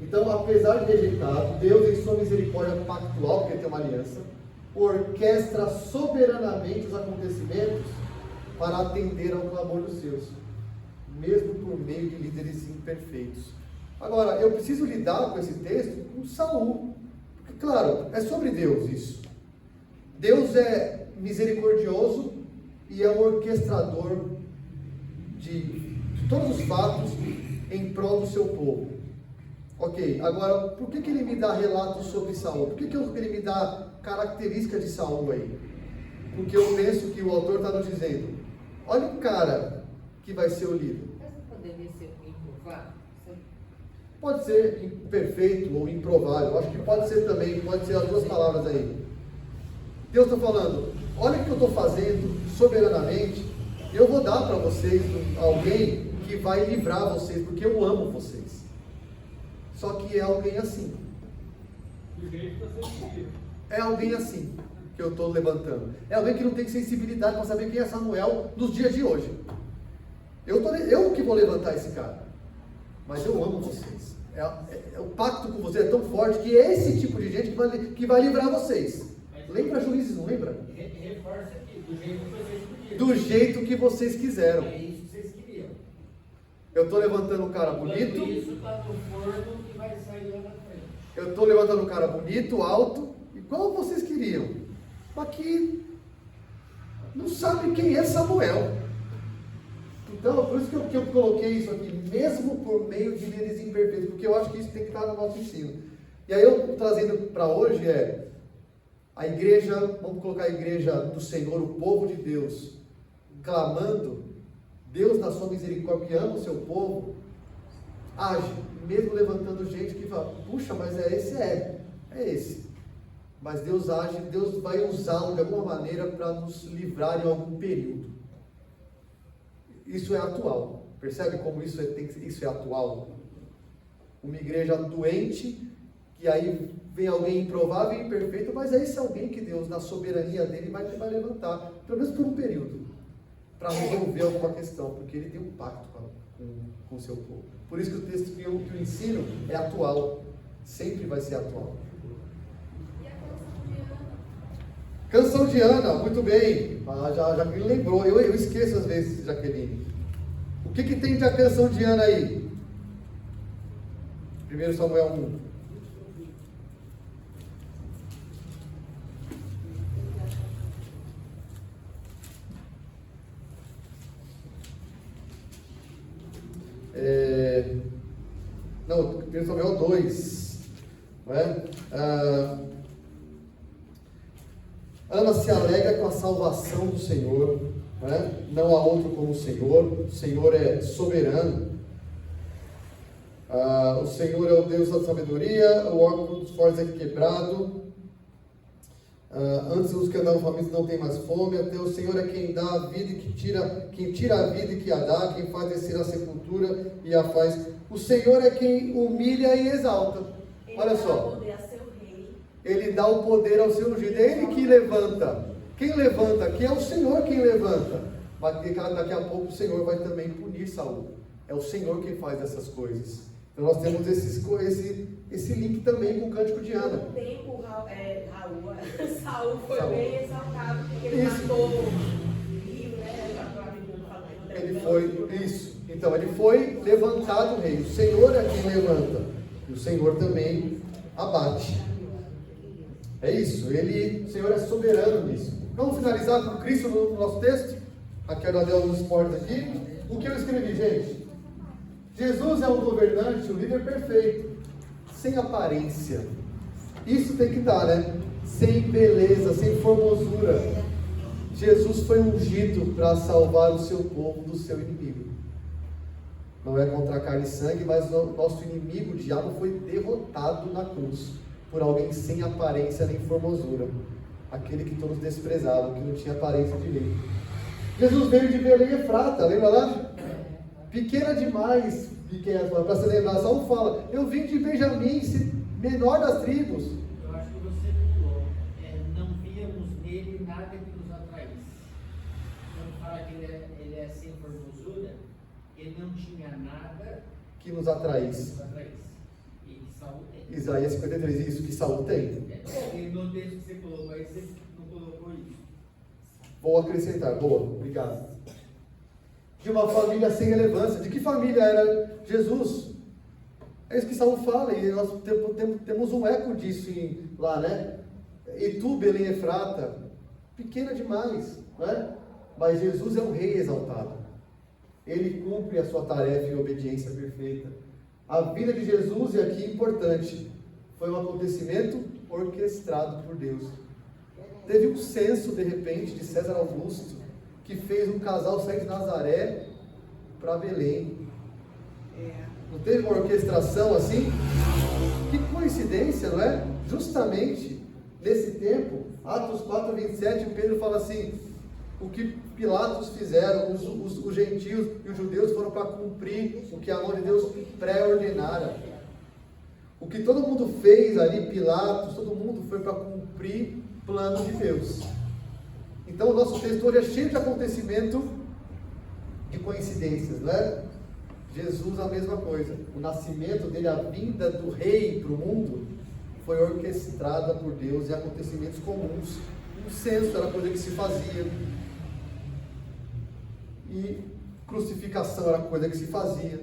Então, apesar de rejeitado, Deus em sua misericórdia pactual, porque tem uma aliança, orquestra soberanamente os acontecimentos para atender ao clamor dos seus, mesmo por meio de líderes imperfeitos. Agora, eu preciso lidar com esse texto com Saul, porque, claro, é sobre Deus isso. Deus é misericordioso e é um orquestrador de todos os fatos em prol do seu povo. Ok, agora, por que ele me dá relatos sobre Saul? Por que ele me dá características de Saul aí? Porque eu penso que o autor está nos dizendo, olha o cara que vai ser o líder. Mas não poderia ser improvável? Pode ser imperfeito ou improvável, acho que pode ser também, pode ser as duas palavras aí. Deus está falando, olha o que eu estou fazendo soberanamente, eu vou dar para vocês alguém que vai livrar vocês, porque eu amo vocês. Só que é alguém assim. Do jeito que você escolheu. É alguém assim que eu estou levantando. É alguém que não tem sensibilidade para saber quem é Samuel nos dias de hoje. Eu que vou levantar esse cara. Mas eu amo vocês. O pacto com vocês é tão forte que é esse tipo de gente que vai livrar vocês. Lembra Juízes, não lembra? Reforça aqui, do jeito que vocês queriam. Do jeito que vocês quiseram. É isso que vocês queriam. Eu estou levantando um cara bonito. Enquanto isso está no forno que vai sair lá na frente. Eu estou levantando um cara bonito, alto, igual vocês queriam. Mas que não sabe quem é Samuel. Então, por isso que eu coloquei isso aqui, mesmo por meio de líderes imperfeitos, porque eu acho que isso tem que estar no nosso ensino. E aí eu trazendo para hoje a igreja, vamos colocar a igreja do Senhor, o povo de Deus, clamando, Deus na sua misericórdia, que ama o seu povo, age, mesmo levantando gente que fala, puxa, mas é esse. Mas Deus age, Deus vai usá-lo de alguma maneira para nos livrar em algum período. Isso é atual. Percebe como isso é atual? Uma igreja doente, que aí vem alguém improvável e imperfeito, mas é esse alguém que Deus, na soberania dele, vai levantar, pelo menos por um período, para resolver alguma questão, porque ele tem um pacto com o seu povo. Por isso que o texto, que o ensino é atual, sempre vai ser atual. E a canção de Ana? Canção de Ana, muito bem. Jaqueline lembrou, eu esqueço às vezes, Jaqueline. O que tem de a canção de Ana aí? 1 Samuel 1. Não, 1 Samuel 2. Não é? Ana se alegra com a salvação do Senhor, não é? Não há outro como o Senhor é soberano. O Senhor é o Deus da sabedoria, o órgão dos fortes é quebrado. Antes os que andavam famintos não têm mais fome, até o Senhor é quem dá a vida e quem tira a vida e que a dá, quem faz descer a sepultura e a faz. O Senhor é quem humilha e exalta. Olha só. Ele dá o poder ao seu ungido. É Ele que levanta. Quem levanta aqui é o Senhor quem levanta. Mas daqui a pouco o Senhor vai também punir Saul. É o Senhor quem faz essas coisas. Então nós temos esse link também com o Cântico de Ana. No tempo, Saul foi bem exaltado porque ele Isso. matou Rio, né? Ele foi, isso. Então ele foi levantado o rei. O Senhor é quem levanta. E o Senhor também abate. É isso. O Senhor é soberano nisso. Vamos finalizar com Cristo no nosso texto? Aqui eu dei alguns esportes aqui. O que eu escrevi, gente? Jesus é um governante, um líder perfeito, sem aparência. Isso tem que estar, né? Sem beleza, sem formosura. Jesus foi ungido para salvar o seu povo do seu inimigo. Não é contra carne e sangue, mas o nosso inimigo, o diabo, foi derrotado na cruz por alguém sem aparência nem formosura. Aquele que todos desprezavam, que não tinha aparência direito. Jesus veio de Belém e Efrata, lembra lá? Pequena demais, para se lembrar. Saul fala, eu vim de Benjamim, menor das tribos. Eu acho que você falou, não víamos nele nada que nos atraísse. fala que ele é sem formosura, ele não tinha nada Que nos atraísse. para isso. E que Saul tem. Isaías 53, isso que Saul tem. E no texto que você colocou aí, você não colocou isso. Vou acrescentar, boa, obrigado. De uma família sem relevância. De que família era Jesus? É isso que Saul fala, e nós temos um eco disso lá, né? E tu, Belém Efrata, pequena demais, né? Mas Jesus é um rei exaltado. Ele cumpre a sua tarefa em obediência perfeita. A vida de Jesus, e aqui importante, foi um acontecimento orquestrado por Deus. Teve um censo, de repente, de César Augusto, que fez um casal sair de Nazaré para Belém. Não teve uma orquestração assim? Que coincidência, não é? Justamente nesse tempo, Atos 4:27, Pedro fala assim: o que Pilatos fizeram, os gentios e os judeus foram para cumprir o que a mão de Deus pré-ordenara. O que todo mundo fez ali, Pilatos, todo mundo foi para cumprir o plano de Deus. Então o nosso texto hoje é cheio de acontecimento de coincidências, não é? Jesus a mesma coisa. O nascimento dele, a vinda do rei para o mundo, foi orquestrada por Deus em acontecimentos comuns. Um censo era coisa que se fazia. E crucificação era coisa que se fazia.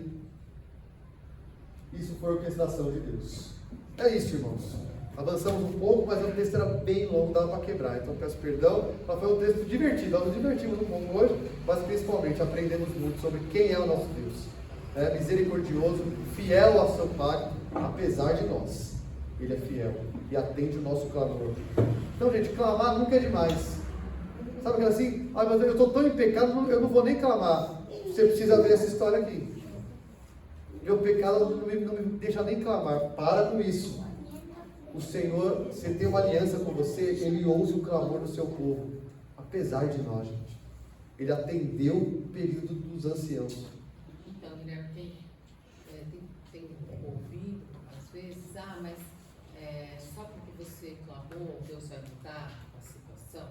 Isso foi orquestração de Deus. É isso, irmãos. Avançamos um pouco, mas o texto era bem longo, dava para quebrar. Então peço perdão, mas foi um texto divertido. Nós nos divertimos um pouco hoje, mas principalmente aprendemos muito sobre quem é o nosso Deus. É misericordioso, fiel ao seu pacto, apesar de nós. Ele é fiel e atende o nosso clamor. Então, gente, clamar nunca é demais. Sabe aquela assim? Ah, mas eu estou tão em pecado, eu não vou nem clamar. Você precisa ver essa história aqui. Meu pecado não me deixa nem clamar. Para com isso. O Senhor, você tem uma aliança com você, Ele ouve o clamor do seu povo. Apesar de nós, gente. Ele atendeu o período dos anciãos. Então, Guilherme, tem ouvido, às vezes, mas só porque você clamou, Deus vai mudar a situação.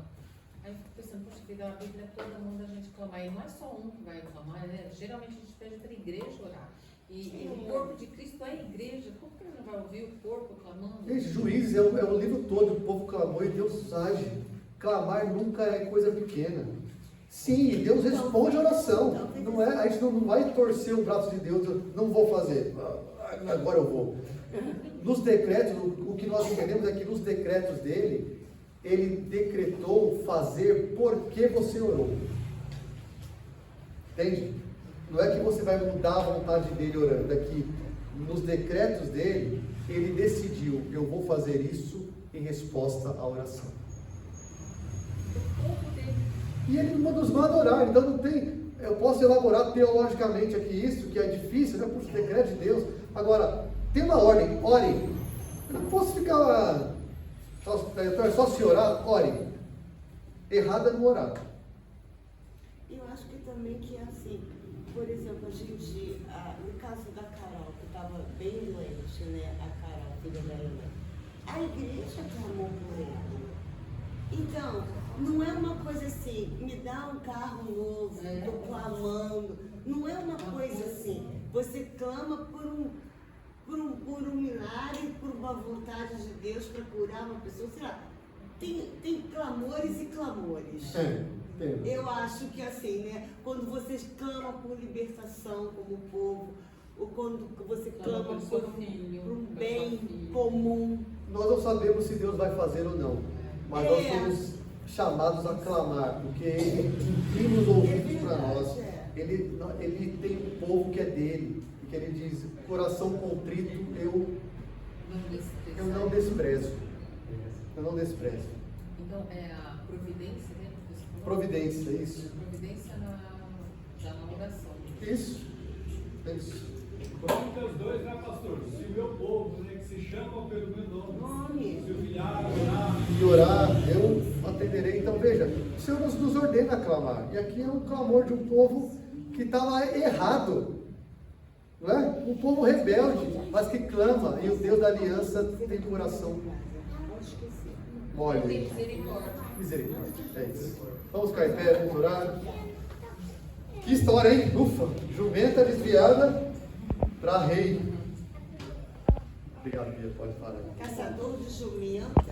Aí eu fico pensando, poxa vida, a Bíblia todo mundo a gente clamar, e não é só um que vai clamar, né? Geralmente a gente pede para a igreja orar. E o corpo de Cristo é a igreja, como que ele não vai ouvir o corpo clamando? Gente, Juízes é o livro todo, o povo clamou e Deus age. Clamar nunca é coisa pequena. Sim, Deus responde a oração. Não é, a gente não vai torcer o braço de Deus, não vou fazer, agora eu vou. Nos decretos, o que nós entendemos é que nos decretos dele, ele decretou fazer porque você orou. Entende? Não é que você vai mudar a vontade dele orando, é que nos decretos dele, ele decidiu, eu vou fazer isso em resposta à oração. E ele nos manda orar, então não tem, eu posso elaborar teologicamente aqui isso, que é difícil, né, por decreto de Deus. Agora, tem uma ordem, orem. Eu não posso ficar, só se orar, orem. Errado é não orar. Eu acho que também que é assim, por exemplo, a gente, no caso da Carol, que estava bem doente, né, a Carol, filha da Ana, a igreja clamou por ela. Então, não é uma coisa assim, me dá um carro novo, estou clamando, não é uma coisa assim, você clama por um milagre, por uma vontade de Deus para curar uma pessoa, sei lá, tem clamores e clamores. Eu acho que assim, né, quando vocês clamam por libertação como povo, ou quando você clama por um bem comum. Nós não sabemos se Deus vai fazer ou não, mas nós somos chamados a clamar, porque Ele inclina os ouvidos para nós. Ele tem um povo que é dele, e que Ele diz, coração contrito eu não desprezo. Eu não desprezo. Então, é a providência, né? Providência, isso. Providência já na oração. Isso. Crônicas 2, né, pastor? Se o meu povo, né, que se chama pelo meu nome, se humilhar, orar. E orar, eu atenderei. Então veja, o Senhor nos ordena a clamar. E aqui é um clamor de um povo que estava errado. Não é? Um povo rebelde, mas que clama. E o Deus da aliança tem coração Olha, Tem misericórdia. misericórdia, é isso. Vamos ficar em pé, vamos orar. Que história, hein? Ufa, jumenta desviada para rei. Obrigado, Bia, pode falar. Caçador de jumenta